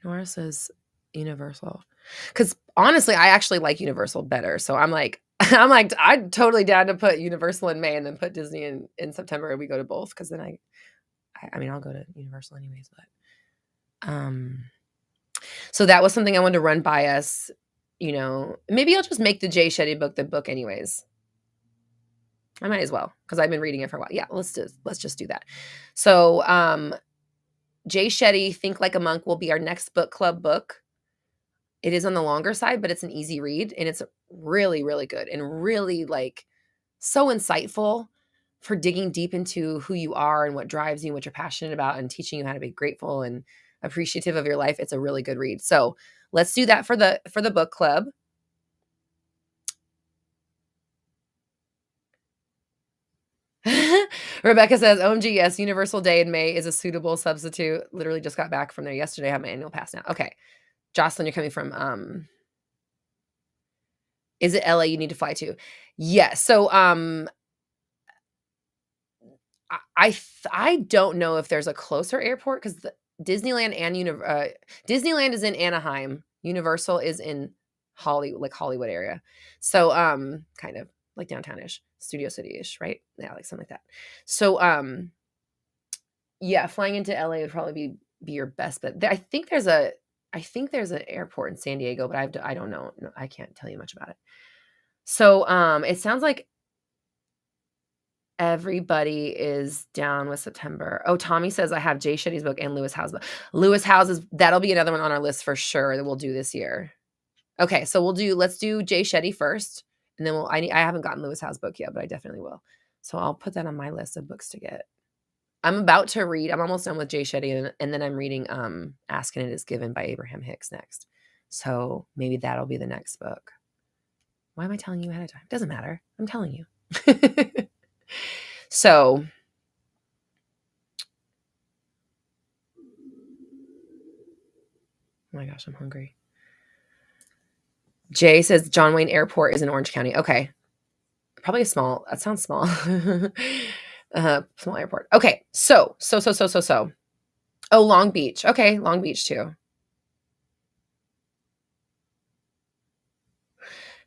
Nora says Universal. Because honestly, I actually like Universal better. So I'm I'm totally down to put Universal in May and then put Disney in September, and we go to both. Because then I'll go to Universal anyways. But so that was something I wanted to run by us. Maybe I'll just make the Jay Shetty book the book anyways. I might as well, because I've been reading it for a while. Yeah, let's just do that. So Jay Shetty, Think Like a Monk, will be our next book club book. It is on the longer side, but it's an easy read, and it's really, really good and really, like, so insightful for digging deep into who you are and what drives you and what you're passionate about and teaching you how to be grateful and appreciative of your life. It's a really good read. So, let's do that for the book club. Rebecca says, OMG, yes, Universal Day in May is a suitable substitute. Literally just got back from there yesterday. I have my annual pass now. Okay. Jocelyn, you're coming from is it LA you need to fly to? Yes. So I don't know if there's a closer airport because Disneyland and Disneyland is in Anaheim. Universal is in Hollywood area. So kind of like downtownish, Studio City-ish, right? Yeah, like something like that. So yeah, flying into LA would probably be your best bet. I think there's an airport in San Diego, but I don't know. No, I can't tell you much about it. So it sounds like everybody is down with September. Oh, Tommy says I have Jay Shetty's book and Lewis Howes' book. Lewis Howes that'll be another one on our list for sure that we'll do this year. Okay, so let's do Jay Shetty first, and then I haven't gotten Lewis Howes' book yet, but I definitely will. So I'll put that on my list of books to get. I'm about to read. I'm almost done with Jay Shetty, and then I'm reading Ask and It Is Given by Abraham Hicks next. So maybe that'll be the next book. Why am I telling you ahead of time? Doesn't matter. I'm telling you. So oh my gosh, I'm hungry. Jay says John Wayne Airport is in Orange County. Okay. Probably that sounds small. Small airport. Okay. So. Oh, Long Beach. Okay. Long Beach too.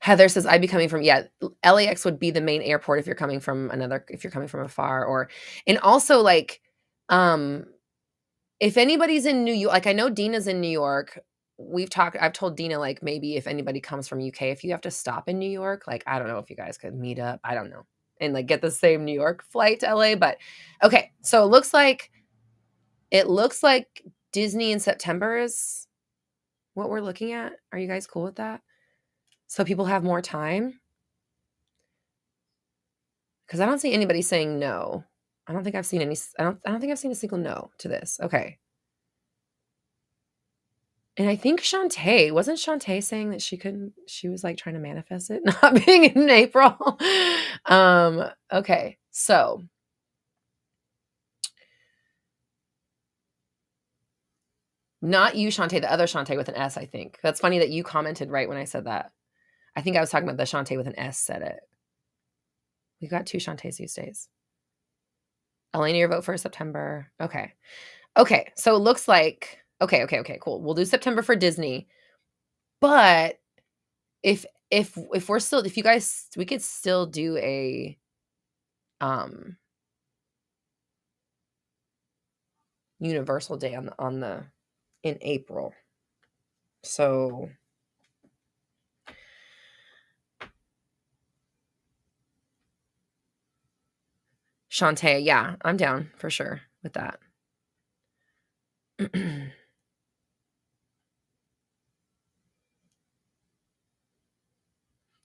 Heather says, I'd be coming from, LAX would be the main airport if you're coming from afar and also like, if anybody's in New York, like I know Dina's in New York. I've told Dina, like, maybe if anybody comes from UK, if you have to stop in New York, like, I don't know if you guys could meet up. I don't know. And like get the same New York flight to LA. But okay. So it looks like Disney in September is what we're looking at. Are you guys cool with that? So people have more time? Because I don't see anybody saying no. I don't think I've seen a single no to this. Okay. And I think wasn't Shantae saying that she was like trying to manifest it not being in April? Okay. So not you, Shantae, the other Shantae with an S, I think. That's funny that you commented right when I said that. I think I was talking about the Shantae with an S said it. We've got two Shantaes these days. Elena, your vote for September. Okay. Okay. So it looks like, okay, cool. We'll do September for Disney. But if we're still, if you guys, we could still do a, Universal Day in April. So Shantae, yeah, I'm down for sure with that.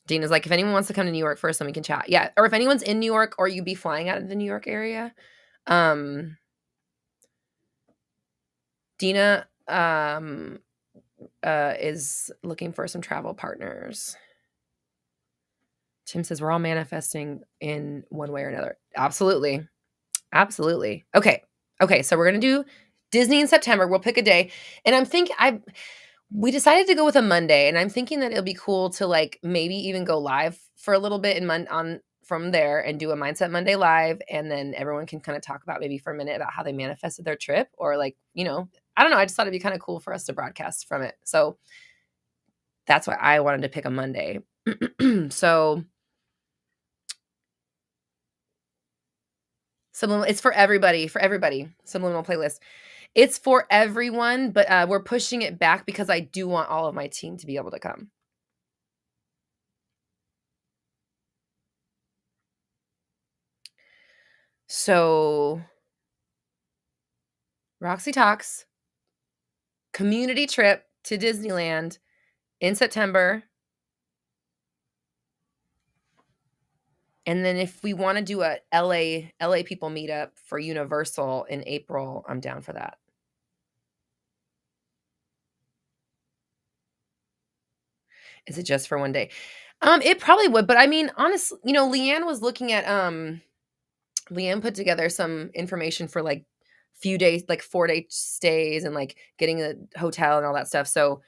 Dina's like, if anyone wants to come to New York first, then we can chat. Yeah, or if anyone's in New York or you'd be flying out of the New York area, Dina is looking for some travel partners. Tim says we're all manifesting in one way or another. Absolutely. Okay. So we're gonna do Disney in September. We'll pick a day, and we decided to go with a Monday, and I'm thinking that it'll be cool to like maybe even go live for a little bit from there and do a Mindset Monday live, and then everyone can kind of talk about maybe for a minute about how they manifested their trip, or like, I don't know. I just thought it'd be kind of cool for us to broadcast from it. So that's why I wanted to pick a Monday. So it's for everybody. Subliminal playlist. It's for everyone, but we're pushing it back because I do want all of my team to be able to come. So Roxy Talks, community trip to Disneyland in September. And then if we want to do a LA people meetup for Universal in April, I'm down for that. Is it just for one day? It probably would, but I mean, honestly, Leanne was looking at Leanne put together some information for like few days, like 4-day stays and like getting a hotel and all that stuff. So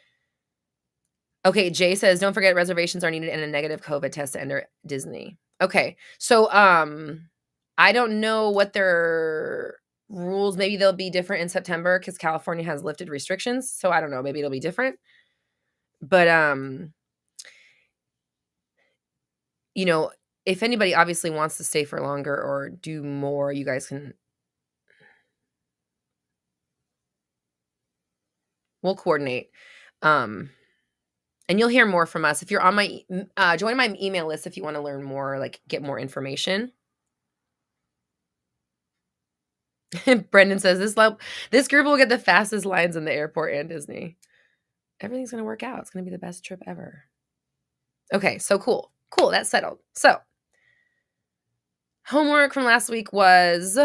okay, Jay says, don't forget reservations are needed and a negative COVID test to enter Disney. Okay. So I don't know what their rules, maybe they'll be different in September because California has lifted restrictions. So I don't know, maybe it'll be different. But if anybody obviously wants to stay for longer or do more, you guys can. We'll coordinate. And you'll hear more from us. If you're on my join my email list if you want to learn more, like get more information. Brendan says this group will get the fastest lines in the airport and Disney. Everything's going to work out. It's going to be the best trip ever. Okay, so cool. Cool, that's settled. So, homework from last week was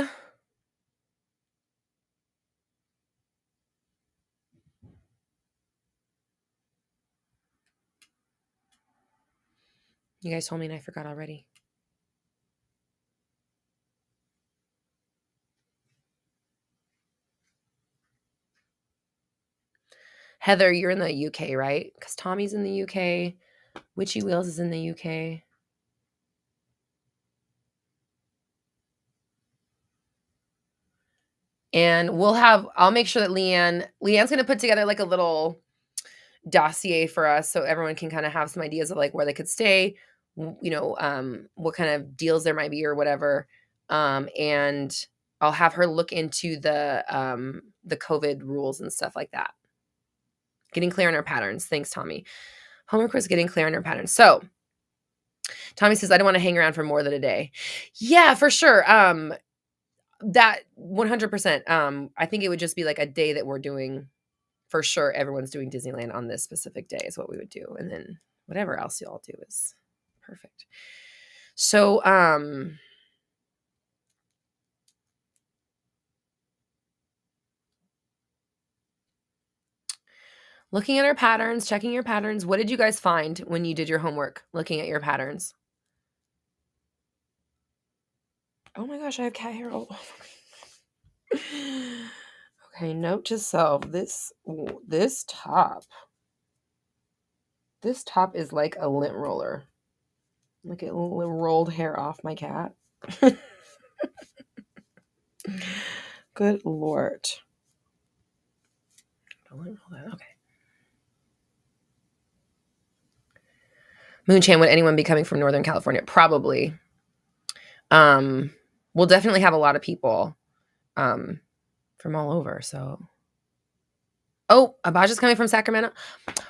you guys told me and I forgot already. Heather, you're in the UK, right? Because Tommy's in the UK. Witchy Wheels is in the UK. And I'll make sure that Leanne's going to put together like a little dossier for us so everyone can kind of have some ideas of like where they could stay, what kind of deals there might be or whatever. And I'll have her look into the COVID rules and stuff like that. Getting clear on our patterns. Thanks, Tommy. Homework was getting clear on our patterns. So Tommy says, I don't want to hang around for more than a day. Yeah, for sure. That 100%. I think it would just be like a day that we're doing. For sure, everyone's doing Disneyland on this specific day is what we would do. And then whatever else you all do is perfect. So, looking at our patterns, checking your patterns. What did you guys find when you did your homework looking at your patterns? Oh my gosh, I have cat hair all over me. Okay, note to self. This top is like a lint roller. Like it rolled hair off my cat. Good Lord. Okay. Moonchan, would anyone be coming from Northern California? Probably. We'll definitely have a lot of people from all over. So, Abaja's coming from Sacramento.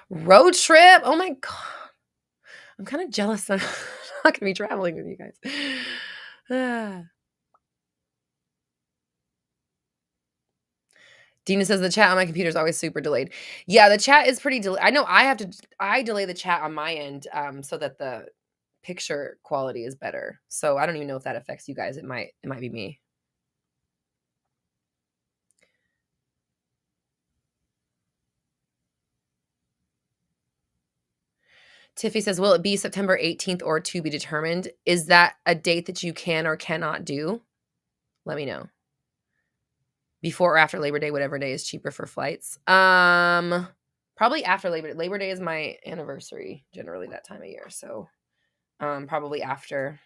Road trip. Oh my God. I'm kind of jealous I'm not going to be traveling with you guys. Dina says the chat on my computer is always super delayed. Yeah, the chat is pretty delayed. I know I delay the chat on my end so that the picture quality is better. So I don't even know if that affects you guys. It might be me. Tiffy says, will it be September 18th or to be determined? Is that a date that you can or cannot do? Let me know. Before or after Labor Day, whatever day is cheaper for flights. Probably after Labor Day. Labor Day is my anniversary generally that time of year. So probably after.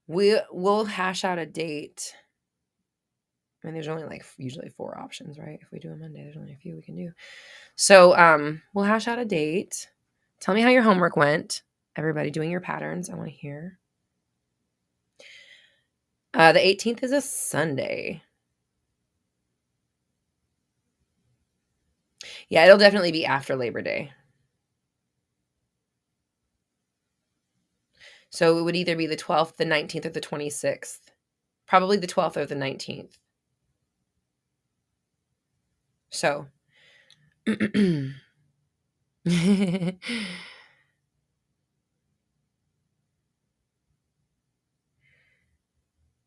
We'll hash out a date. I mean, there's only like usually 4 options, right? If we do a Monday, there's only a few we can do. So we'll hash out a date. Tell me how your homework went. Everybody doing your patterns. I want to hear. The 18th is a Sunday. Yeah, it'll definitely be after Labor Day. So it would either be the 12th, the 19th, or the 26th. Probably the 12th or the 19th. So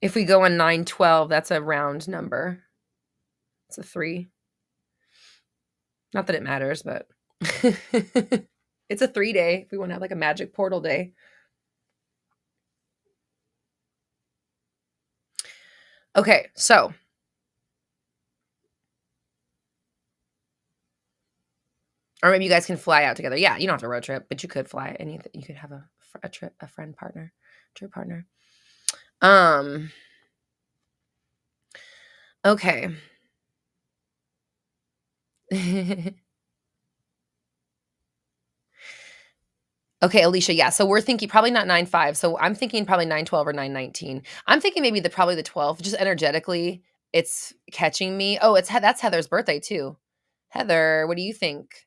if we go on 9/12, that's a round number. It's a 3. Not that it matters, but it's a 3 day if we want to have like a magic portal day. Okay, so or maybe you guys can fly out together. Yeah, you don't have to road trip, but you could fly and you could have a trip, a friend partner, trip partner. Okay. Okay, Alicia, yeah, so we're thinking probably not 9/5, so I'm thinking probably 9/12 or 9/19. I'm thinking maybe probably the 12th, just energetically, it's catching me. Oh, that's Heather's birthday too. Heather, what do you think?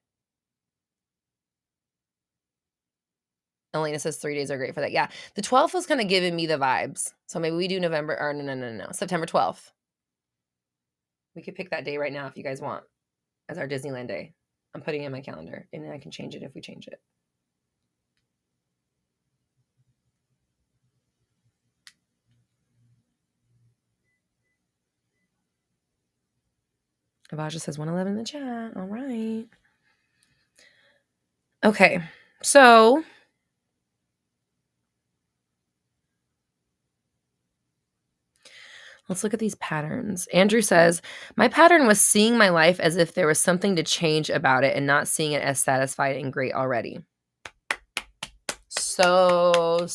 Elena says 3 days are great for that. Yeah, the 12th was kinda giving me the vibes, so maybe we do November or no, September 12th. We could pick that day right now if you guys want as our Disneyland day. I'm putting it in my calendar, and then I can change it if we change it. Abaja says 111 in the chat. All right. Okay, so let's look at these patterns. Andrew says, my pattern was seeing my life as if there was something to change about it and not seeing it as satisfied and great already. So good.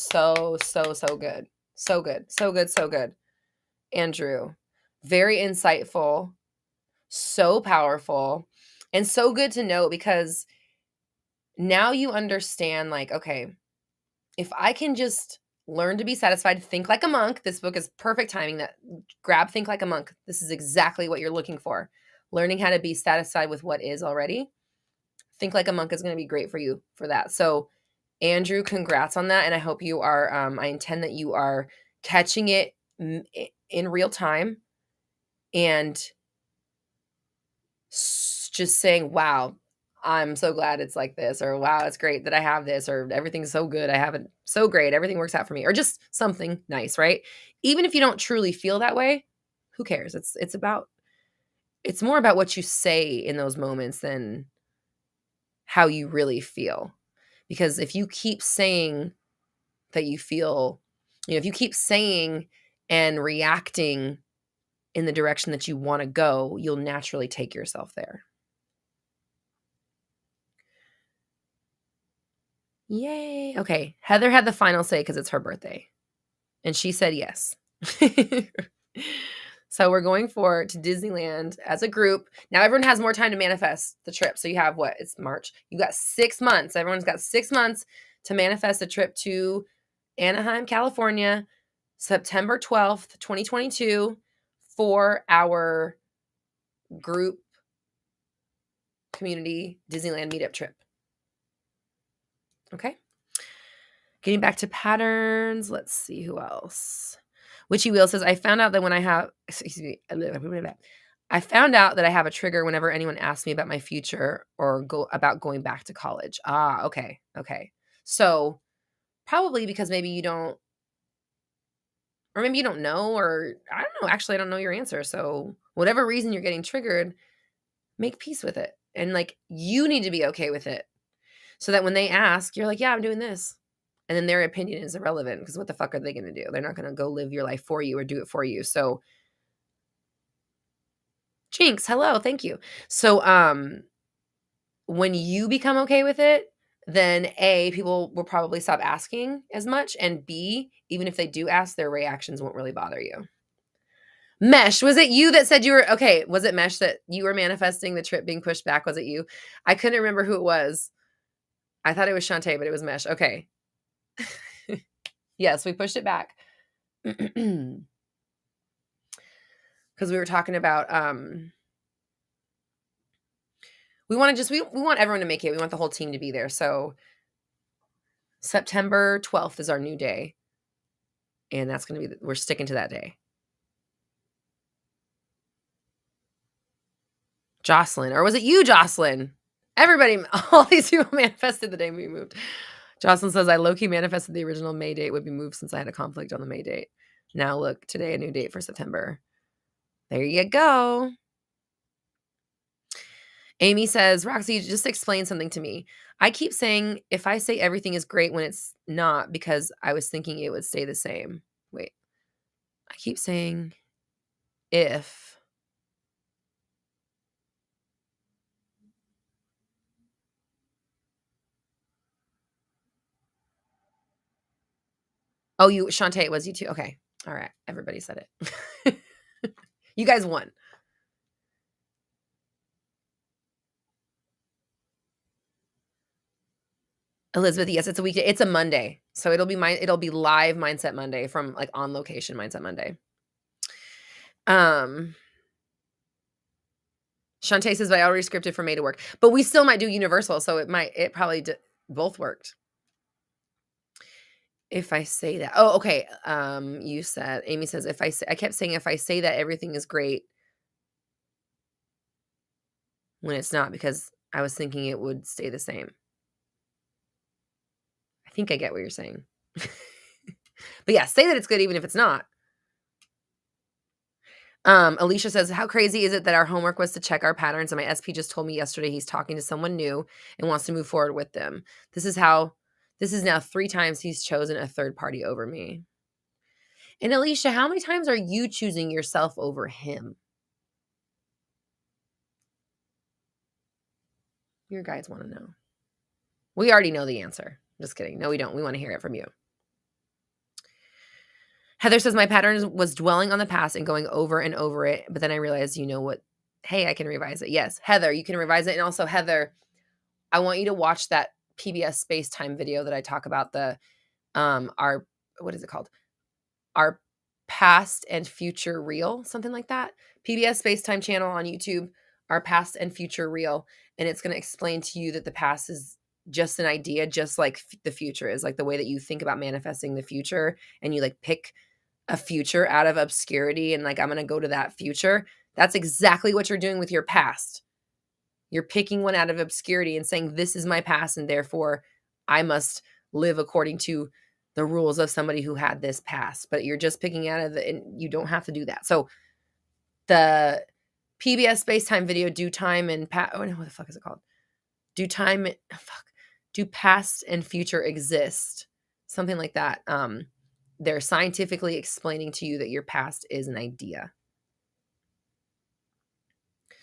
So good. So good. Andrew, very insightful, so powerful, and so good to know because now you understand, like, okay, if I can just learn to be satisfied, think like a monk. This book is perfect timing. That grab Think Like a Monk. This is exactly what you're looking for. Learning how to be satisfied with what is already. Think Like a Monk is going to be great for you for that. So, Andrew, congrats on that. And I hope you are, I intend that you are catching it in real time and just saying, wow, I'm so glad it's like this, or wow, it's great that I have this, or everything's so good. I have it so great. Everything works out for me, or just something nice, right? Even if you don't truly feel that way, who cares? It's more about what you say in those moments than how you really feel. Because if you keep saying that you feel, if you keep saying and reacting in the direction that you want to go, you'll naturally take yourself there. Yay. Okay. Heather had the final say because it's her birthday. And she said yes. So we're going to Disneyland as a group. Now everyone has more time to manifest the trip. So you have what? It's March. You got 6 months. Everyone's got 6 months to manifest a trip to Anaheim, California, September 12th, 2022 for our group community Disneyland meetup trip. Okay. Getting back to patterns, let's see who else. Witchy Wheel says, I found out that when I have, I found out that I have a trigger whenever anyone asks me about my future or about going back to college. Ah, okay. So probably because maybe you don't, or maybe you don't know, or I don't know. Actually, I don't know your answer. So whatever reason you're getting triggered, make peace with it. And like, you need to be okay with it so that when they ask, you're like, yeah, I'm doing this. And then their opinion is irrelevant because what the fuck are they going to do? They're not going to go live your life for you or do it for you. So Jinx, hello, thank you. So when you become okay with it, then A, people will probably stop asking as much. And B, even if they do ask, their reactions won't really bother you. Mesh, was it you that said you were okay? Was it Mesh that you were manifesting the trip being pushed back? Was it you? I couldn't remember who it was. I thought it was Shantae, but it was Mesh. Okay. Yes, we pushed it back. Because we were talking about we want everyone to make it. We want the whole team to be there. So September 12th is our new day. And that's going to be we're sticking to that day. Jocelyn. Or was it you, Jocelyn? Everybody, all these people manifested the day we moved. Jocelyn says, I low-key manifested the original May date would be moved since I had a conflict on the May date. Now look, today a new date for September. There you go. Amy says, Roxy, just explain something to me. I keep saying if I say everything is great when it's not because I was thinking it would stay the same. Wait. I keep saying if. Oh, Shantae, it was you too. Okay. All right. Everybody said it. You guys won. Elizabeth, yes, it's a weekday. It's a Monday. So it'll be live Mindset Monday from like on location Mindset Monday. Shantae says, but I already scripted for May to work. But we still might do Universal, so it probably both worked. If I say that. Oh, okay. Amy says, I kept saying if I say that everything is great when it's not because I was thinking it would stay the same. I think I get what you're saying. But yeah, say that it's good even if it's not. Alicia says, how crazy is it that our homework was to check our patterns and my SP just told me yesterday he's talking to someone new and wants to move forward with them. This is now 3 times he's chosen a third party over me. And Alicia, how many times are you choosing yourself over him? Your guys want to know. We already know the answer. Just kidding. No, we don't. We want to hear it from you. Heather says, my pattern was dwelling on the past and going over and over it. But then I realized, you know what? Hey, I can revise it. Yes, Heather, you can revise it. And also, Heather, I want you to watch that PBS Space Time video that I talk about what is it called? Our Past and Future Reel, something like that. PBS Space Time channel on YouTube, Our Past and Future Reel. And it's going to explain to you that the past is just an idea, just like the future is, like the way that you think about manifesting the future and you like pick a future out of obscurity and like, I'm going to go to that future. That's exactly what you're doing with your past. You're picking one out of obscurity and saying, this is my past, and therefore I must live according to the rules of somebody who had this past. But you're just picking out of and you don't have to do that. So the PBS Space Time video, Do Time and what the fuck is it called? Do Past and Future Exist? Something like that. They're scientifically explaining to you that your past is an idea.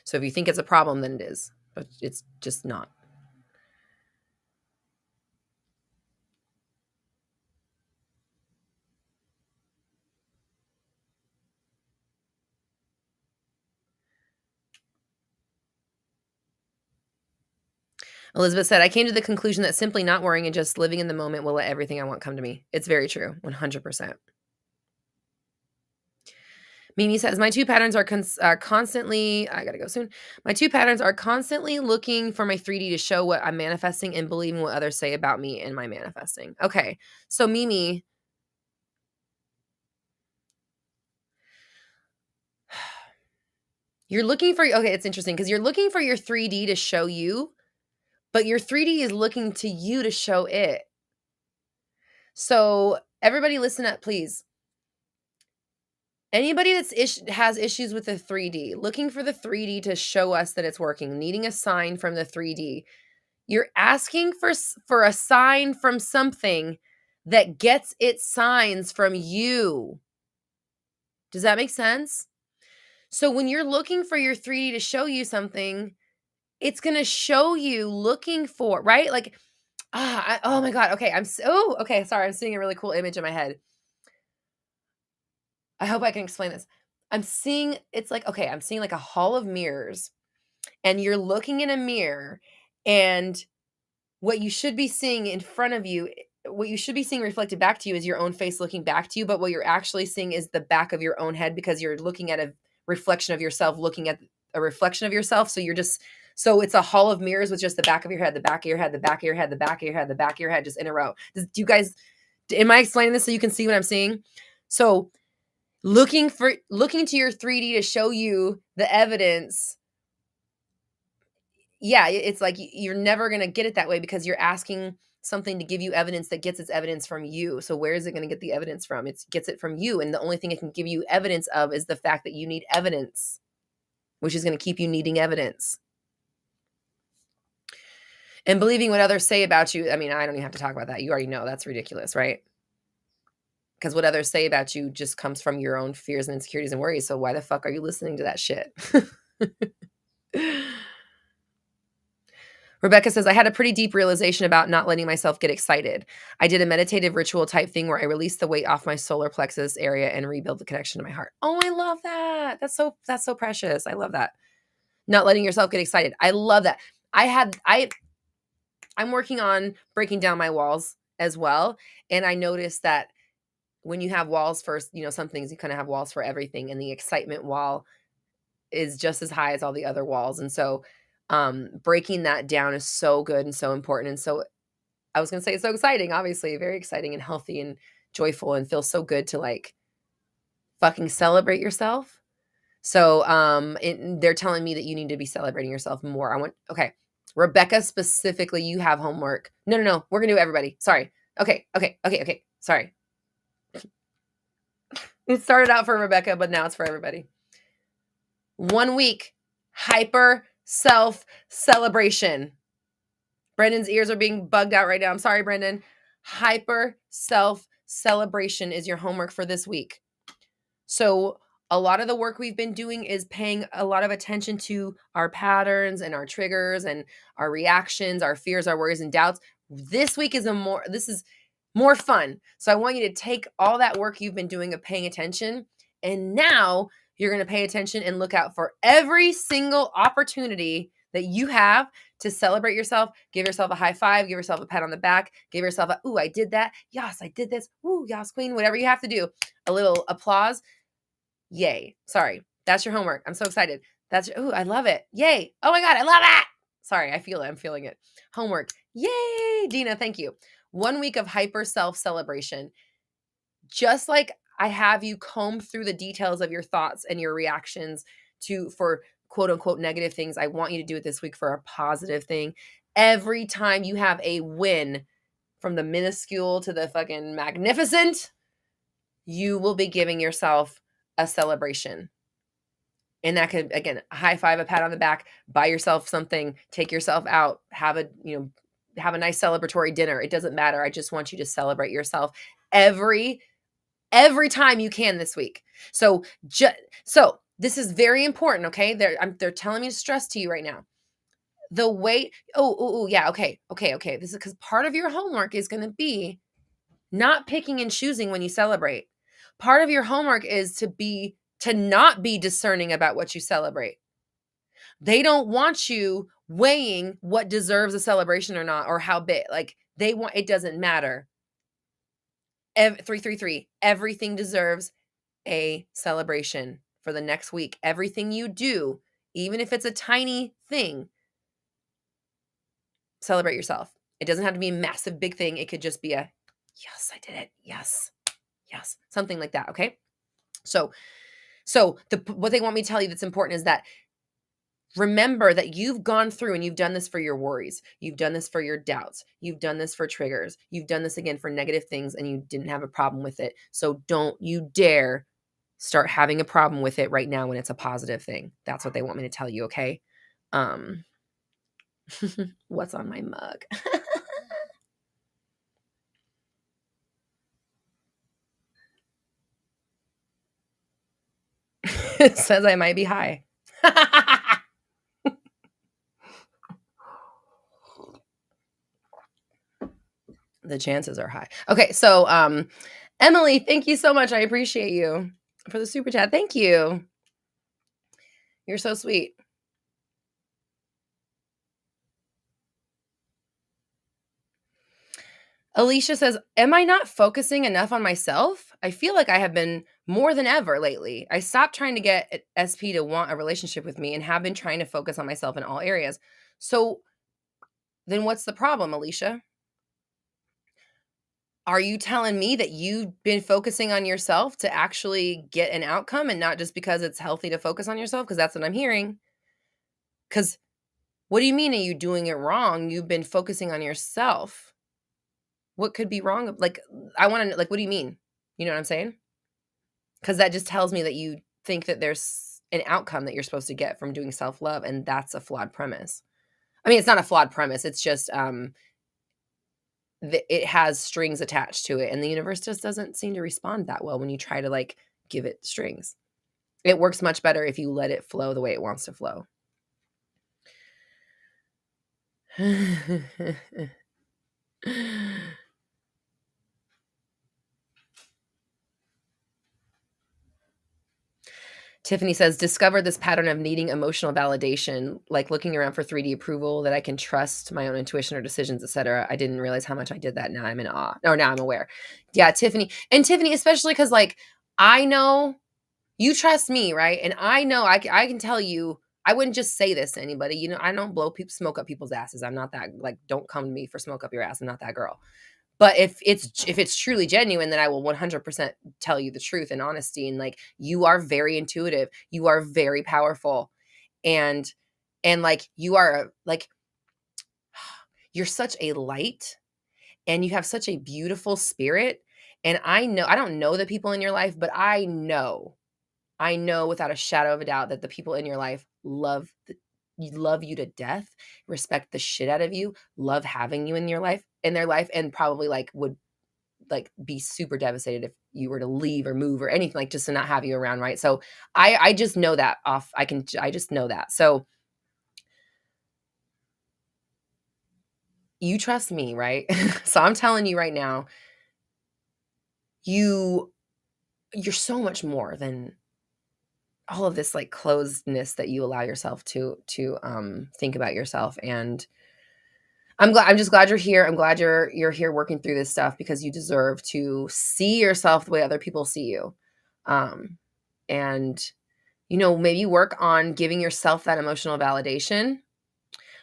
So if you think it's a problem, then it is. But it's just not. Elizabeth said, I came to the conclusion that simply not worrying and just living in the moment will let everything I want come to me. It's very true. 100%. Mimi says, my 2 patterns are constantly, I gotta go soon. My 2 patterns are constantly looking for my 3D to show what I'm manifesting and believing what others say about me in my manifesting. Okay. So Mimi, it's interesting because you're looking for your 3D to show you, but your 3D is looking to you to show it. So everybody listen up, please. Anybody has issues with the 3D, looking for the 3D to show us that it's working, needing a sign from the 3D, you're asking for a sign from something that gets its signs from you. Does that make sense? So when you're looking for your 3D to show you something, it's going to show you looking for, right? Like, oh my God. Okay. Sorry. I'm seeing a really cool image in my head. I hope I can explain this. I'm seeing like a hall of mirrors, and you're looking in a mirror, and what you should be seeing in front of you, what you should be seeing reflected back to you is your own face looking back to you. But what you're actually seeing is the back of your own head because you're looking at a reflection of yourself, looking at a reflection of yourself. So it's a hall of mirrors with just the back of your head, the back of your head, the back of your head, the back of your head, the back of your head, just in a row. Am I explaining this so you can see what I'm seeing? So looking to your 3D to show you the evidence yeah, it's like you're never going to get it that way because you're asking something to give you evidence that gets its evidence from you. So where is it going to get the evidence from? It gets it from you. And the only thing it can give you evidence of is the fact that you need evidence, which is going to keep you needing evidence. And believing what others say about you. I mean, I don't even have to talk about that. You already know that's ridiculous, right? Because what others say about you just comes from your own fears and insecurities and worries. So why the fuck are you listening to that shit? Rebecca says, I had a pretty deep realization about not letting myself get excited. I did a meditative ritual type thing where I released the weight off my solar plexus area and rebuild the connection to my heart. Oh, I love that. That's so precious. I love that. Not letting yourself get excited. I love that. I'm working on breaking down my walls as well. And I noticed that when you have walls for, some things, you kind of have walls for everything. And the excitement wall is just as high as all the other walls. And so breaking that down is so good and so important. And so I was going to say it's so exciting, obviously, very exciting and healthy and joyful and feels so good to like fucking celebrate yourself. So they're telling me that you need to be celebrating yourself more. Okay. Rebecca, specifically, you have homework. No. We're going to do everybody. Sorry. Okay. Sorry. It started out for Rebecca, but now it's for everybody. 1 week, hyper self celebration. Brendan's ears are being bugged out right now. I'm sorry, Brendan. Hyper self celebration is your homework for this week. So a lot of the work we've been doing is paying a lot of attention to our patterns and our triggers and our reactions, our fears, our worries and doubts. This week is more fun. So I want you to take all that work you've been doing of paying attention, and now you're going to pay attention and look out for every single opportunity that you have to celebrate yourself. Give yourself a high five, give yourself a pat on the back, give yourself a, ooh, I did that. Yes, I did this. Ooh, yes, queen, whatever you have to do. A little applause. Yay. Sorry. That's your homework. I'm so excited. Ooh, I love it. Yay. Oh my God, I love it. Sorry, I feel it. I'm feeling it. Homework. Yay. Dina, thank you. 1 week of hyper self celebration. Just like I have you comb through the details of your thoughts and your reactions for quote unquote negative things, I want you to do it this week for a positive thing. Every time you have a win, from the minuscule to the fucking magnificent, you will be giving yourself a celebration. And that could, again, a high five, a pat on the back, buy yourself something, take yourself out, have a nice celebratory dinner. It doesn't matter. I just want you to celebrate yourself every time you can this week. So this is very important, okay? They're telling me to stress to you right now. The weight, yeah, okay. This is because part of your homework is going to be not picking and choosing when you celebrate. Part of your homework is to not be discerning about what you celebrate. They don't want you weighing what deserves a celebration or not, or how big. Like it doesn't matter. 333, everything deserves a celebration for the next week. Everything you do, even if it's a tiny thing, celebrate yourself. It doesn't have to be a massive big thing. It could just be a, yes, I did it. Yes, something like that. Okay. So what they want me to tell you that's important is that remember that you've gone through and you've done this for your worries. You've done this for your doubts. You've done this for triggers. You've done this again for negative things and you didn't have a problem with it. So don't you dare start having a problem with it right now when it's a positive thing. That's what they want me to tell you. Okay. What's on my mug? It says I might be high. The chances are high. Okay, so Emily, thank you so much. I appreciate you for the super chat. Thank you. You're so sweet. Alicia says, am I not focusing enough on myself? I feel like I have been more than ever lately. I stopped trying to get SP to want a relationship with me and have been trying to focus on myself in all areas. So then what's the problem, Alicia? Are you telling me that you've been focusing on yourself to actually get an outcome and not just because it's healthy to focus on yourself? Because that's what I'm hearing. Because What do you mean? Are you doing it wrong? You've been focusing on yourself. What could be wrong? Like, I want to, like, what do you mean? You know what I'm saying? Because that just tells me that you think that there's an outcome that you're supposed to get from doing self love. And that's a flawed premise. I mean, it's not a flawed premise. It's just, it has strings attached to it. And the universe just doesn't seem to respond that well when you try to like give it strings. It works much better if you let it flow the way it wants to flow. Tiffany says, discover this pattern of needing emotional validation, like looking around for 3D approval, that I can trust my own intuition or decisions, etc. I didn't realize how much I did that. Now I'm in awe. Or now I'm aware. Yeah, Tiffany. And Tiffany, especially because like, I know you trust me, right? And I know I can tell you, I wouldn't just say this to anybody. You know, I don't blow smoke up people's asses. I'm not that, like, don't come to me for smoke up your ass. I'm not that girl. But if it's truly genuine, then I will 100% tell you the truth and honesty. And like, you are very intuitive. You are very powerful. And like, you are like, you're such a light and you have such a beautiful spirit. And I know, I don't know the people in your life, but I know without a shadow of a doubt that the people in your life love you to death, respect the shit out of you, love having you in their life, and probably like would like be super devastated if you were to leave or move or anything, like just to not have you around, right? So I just know that I just know that. So you trust me, right? So I'm telling you right now, you're so much more than all of this like closedness that you allow yourself to think about yourself. And I'm just glad you're here. I'm glad you're here working through this stuff, because you deserve to see yourself the way other people see you. And maybe work on giving yourself that emotional validation.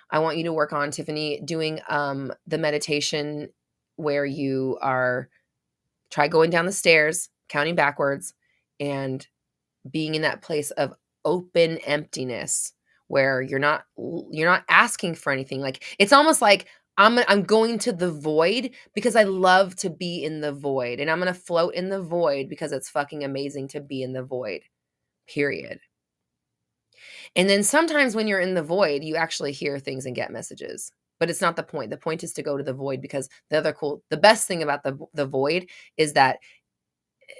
I want you to work on, Tiffany, doing the meditation where you try going down the stairs, counting backwards, and being in that place of open emptiness where you're not asking for anything. Like, it's almost like I'm going to the void because I love to be in the void, and I'm going to float in the void because it's fucking amazing to be in the void. Period. And then sometimes when you're in the void, you actually hear things and get messages. But it's not the point. The point is to go to the void, because the best thing about the void is that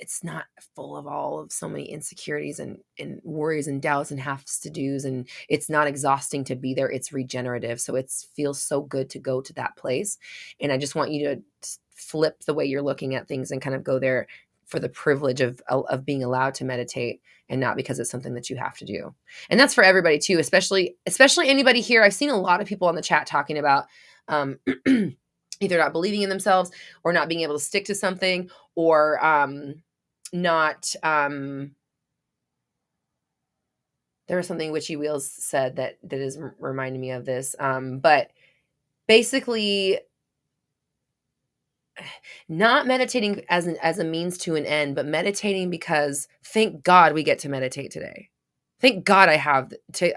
it's not full of all of so many insecurities and worries and doubts and has to do's, and it's not exhausting to be there. It's regenerative. So it feels so good to go to that place. And I just want you to flip the way you're looking at things and kind of go there for the privilege of being allowed to meditate, and not because it's something that you have to do. And that's for everybody too, especially anybody here. I've seen a lot of people on the chat talking about either not believing in themselves, or not being able to stick to something, or not there was something Witchy Wheels said that is reminding me of this. But basically, not meditating as a means to an end, but meditating because thank God we get to meditate today. Thank God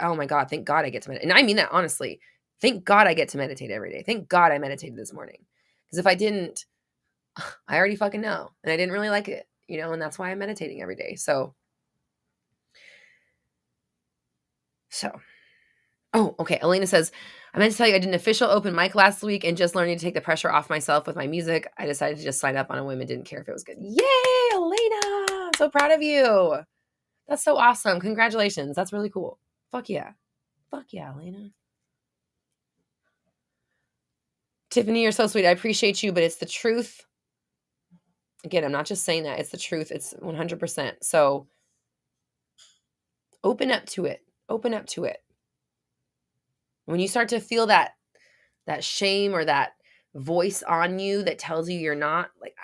oh my God, thank God I get to meditate. And I mean that honestly. Thank God I get to meditate every day. Thank God I meditated this morning. Because if I didn't, I already fucking know. And I didn't really like it, and that's why I'm meditating every day. So, oh, okay. Elena says, I meant to tell you I did an official open mic last week, and just learning to take the pressure off myself with my music. I decided to just sign up on a whim and didn't care if it was good. Yay, Elena. I'm so proud of you. That's so awesome. Congratulations. That's really cool. Fuck yeah. Fuck yeah, Elena. Tiffany, you're so sweet. I appreciate you, but it's the truth. Again, I'm not just saying that. It's the truth. It's 100%. So open up to it. Open up to it. When you start to feel that shame or that voice on you that tells you you're not, like,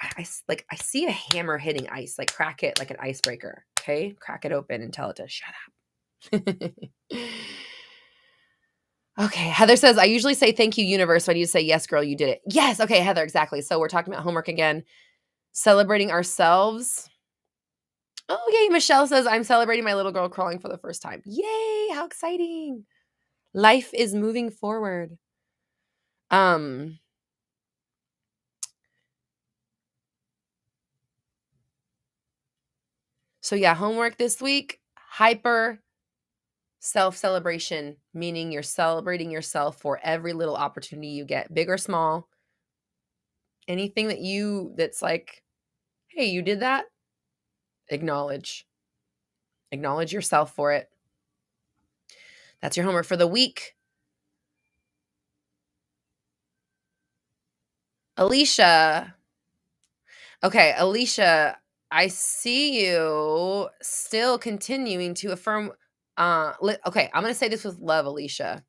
I see a hammer hitting ice, like crack it like an icebreaker. Okay. Crack it open and tell it to shut up. Okay. Heather says, I usually say, thank you, universe. So I need to say, yes, girl, you did it. Yes. Okay, Heather, exactly. So we're talking about homework again, celebrating ourselves. Oh, yay. Michelle says, I'm celebrating my little girl crawling for the first time. Yay. How exciting. Life is moving forward. So yeah, homework this week, hyper self-celebration, meaning you're celebrating yourself for every little opportunity you get, big or small. Anything that's like, hey, you did that? Acknowledge. Acknowledge yourself for it. That's your homework for the week. Alicia. Okay, Alicia, I see you still continuing to affirm. Okay, I'm going to say this with love, Alicia.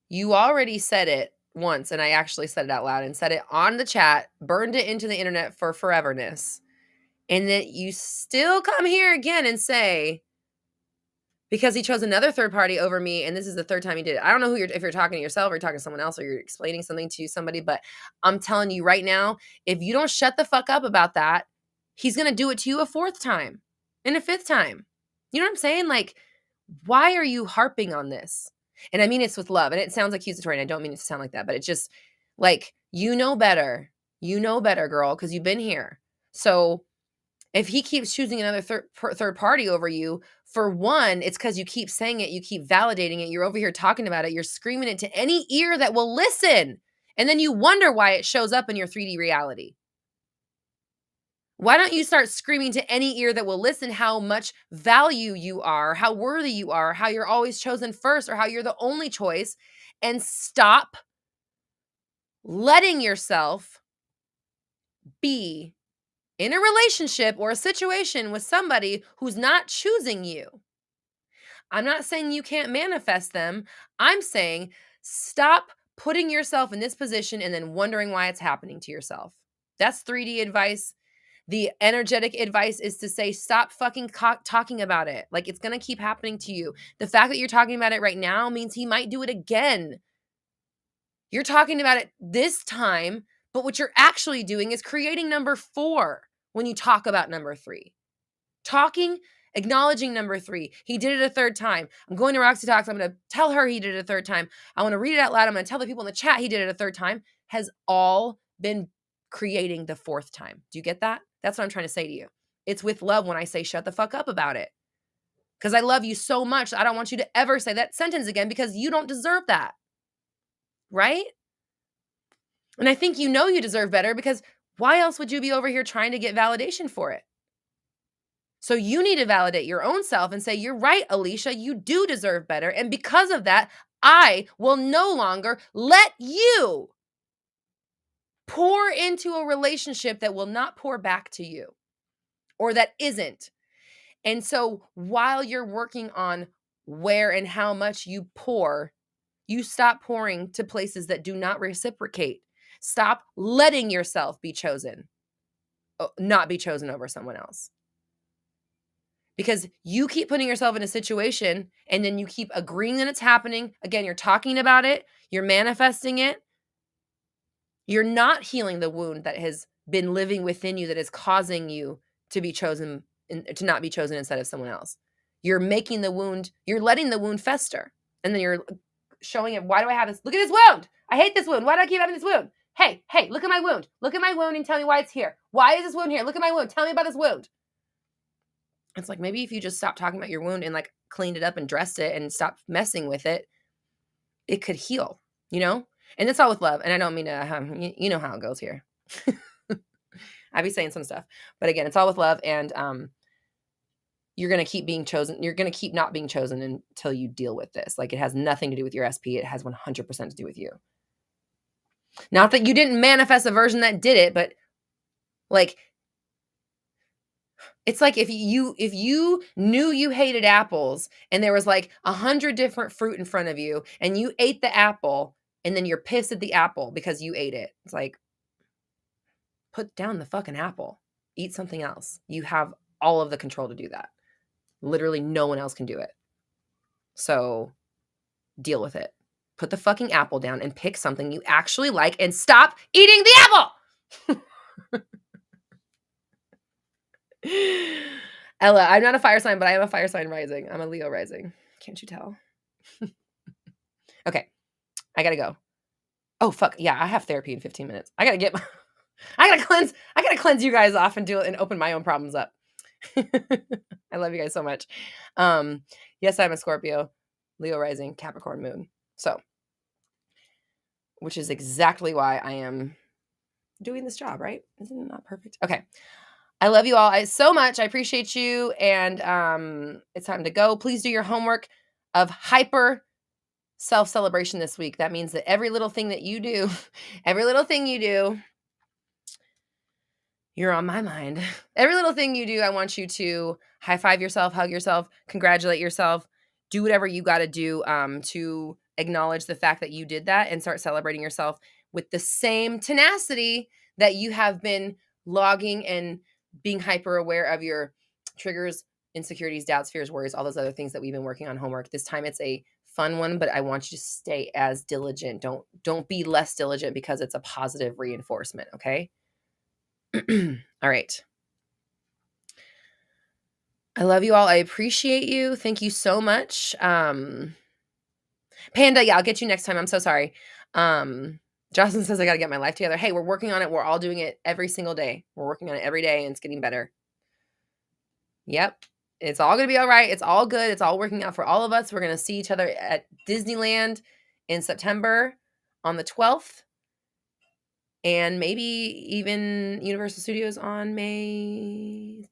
You already said it once, and I actually said it out loud and said it on the chat, burned it into the internet for foreverness. And that you still come here again and say, because he chose another third party over me, and this is the third time he did it. I don't know who if you're talking to yourself or you're talking to someone else or you're explaining something to somebody, but I'm telling you right now, if you don't shut the fuck up about that, he's going to do it to you a fourth time and a fifth time. You know what I'm saying? Like, why are you harping on this? And I mean, it's with love, and it sounds accusatory, and I don't mean it to sound like that, but it's just like, you know better, girl, because you've been here. So if he keeps choosing another third party over you, for one, it's because you keep saying it, you keep validating it, you're over here talking about it, you're screaming it to any ear that will listen. And then you wonder why it shows up in your 3D reality. Why don't you start screaming to any ear that will listen how much value you are, how worthy you are, how you're always chosen first, or how you're the only choice, and stop letting yourself be in a relationship or a situation with somebody who's not choosing you. I'm not saying you can't manifest them. I'm saying stop putting yourself in this position and then wondering why it's happening to yourself. That's 3D advice. The energetic advice is to say, stop fucking talking about it. Like, it's going to keep happening to you. The fact that you're talking about it right now means he might do it again. You're talking about it this time, but what you're actually doing is creating number 4 when you talk about number 3. Acknowledging number 3. He did it a third time. I'm going to Roxy Talks. I'm going to tell her he did it a third time. I want to read it out loud. I'm going to tell the people in the chat he did it a third time. Has all been creating the 4th time. Do you get that? That's what I'm trying to say to you. It's with love when I say shut the fuck up about it. Because I love you so much. I don't want you to ever say that sentence again because you don't deserve that. Right? And I think you know you deserve better because why else would you be over here trying to get validation for it? So you need to validate your own self and say, you're right, Alicia, you do deserve better. And because of that, I will no longer let you pour into a relationship that will not pour back to you or that isn't. And so while you're working on where and how much you pour, you stop pouring to places that do not reciprocate. Stop letting yourself be chosen, not be chosen over someone else. Because you keep putting yourself in a situation and then you keep agreeing that it's happening. Again, you're talking about it. You're manifesting it. You're not healing the wound that has been living within you that is causing you to be chosen, to not be chosen instead of someone else. You're making the wound, you're letting the wound fester. And then you're showing it, why do I have this? Look at this wound. I hate this wound. Why do I keep having this wound? Hey, look at my wound. Look at my wound and tell me why it's here. Why is this wound here? Look at my wound. Tell me about this wound. It's like, maybe if you just stopped talking about your wound and like cleaned it up and dressed it and stopped messing with it, it could heal, you know? And it's all with love. And I don't mean to, you know how it goes here. I be saying some stuff, but again, it's all with love. And you're going to keep being chosen. You're going to keep not being chosen until you deal with this. Like, it has nothing to do with your SP. It has 100% to do with you. Not that you didn't manifest a version that did it, but like, it's like if you knew you hated apples and there was like 100 different fruit in front of you and you ate the apple and then you're pissed at the apple because you ate it. It's like, put down the fucking apple. Eat something else. You have all of the control to do that. Literally no one else can do it. So deal with it. Put the fucking apple down and pick something you actually like and stop eating the apple. Ella, I'm not a fire sign, but I am a fire sign rising. I'm a Leo rising. Can't you tell? Okay, I gotta go. Oh fuck yeah, I have therapy in 15 minutes. I gotta cleanse you guys off and do it and open my own problems up. I love you guys so much. Yes, I'm a Scorpio, Leo rising, Capricorn moon. So, which is exactly why I am doing this job, right? Isn't it not perfect? Okay. I love you all so much. I appreciate you. And it's time to go. Please do your homework of hyper self-celebration this week. That means that every little thing that you do, every little thing you do, you're on my mind. Every little thing you do, I want you to high five yourself, hug yourself, congratulate yourself, do whatever you got to do to acknowledge the fact that you did that and start celebrating yourself with the same tenacity that you have been logging and being hyper aware of your triggers, insecurities, doubts, fears, worries, all those other things that we've been working on homework. This time it's a fun one, but I want you to stay as diligent. Don't be less diligent because it's a positive reinforcement, okay? All right. I love you all. I appreciate you. Thank you so much. Panda, yeah, I'll get you next time. I'm so sorry. Jocelyn says I got to get my life together. Hey, we're working on it. We're all doing it every single day. We're working on it every day and it's getting better. Yep. It's all going to be all right. It's all good. It's all working out for all of us. We're going to see each other at Disneyland in September on the 12th. And maybe even Universal Studios on May.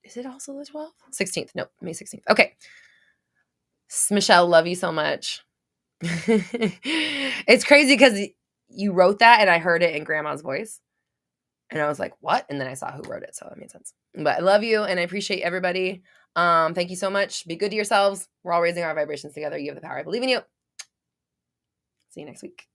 Is it also the 12th? 16th. Nope, May 16th. Okay. Michelle, love you so much. It's crazy because you wrote that and I heard it in grandma's voice. And I was like, what? And then I saw who wrote it. So that made sense. But I love you and I appreciate everybody. Thank you so much. Be good to yourselves. We're all raising our vibrations together. You have the power. I believe in you. See you next week.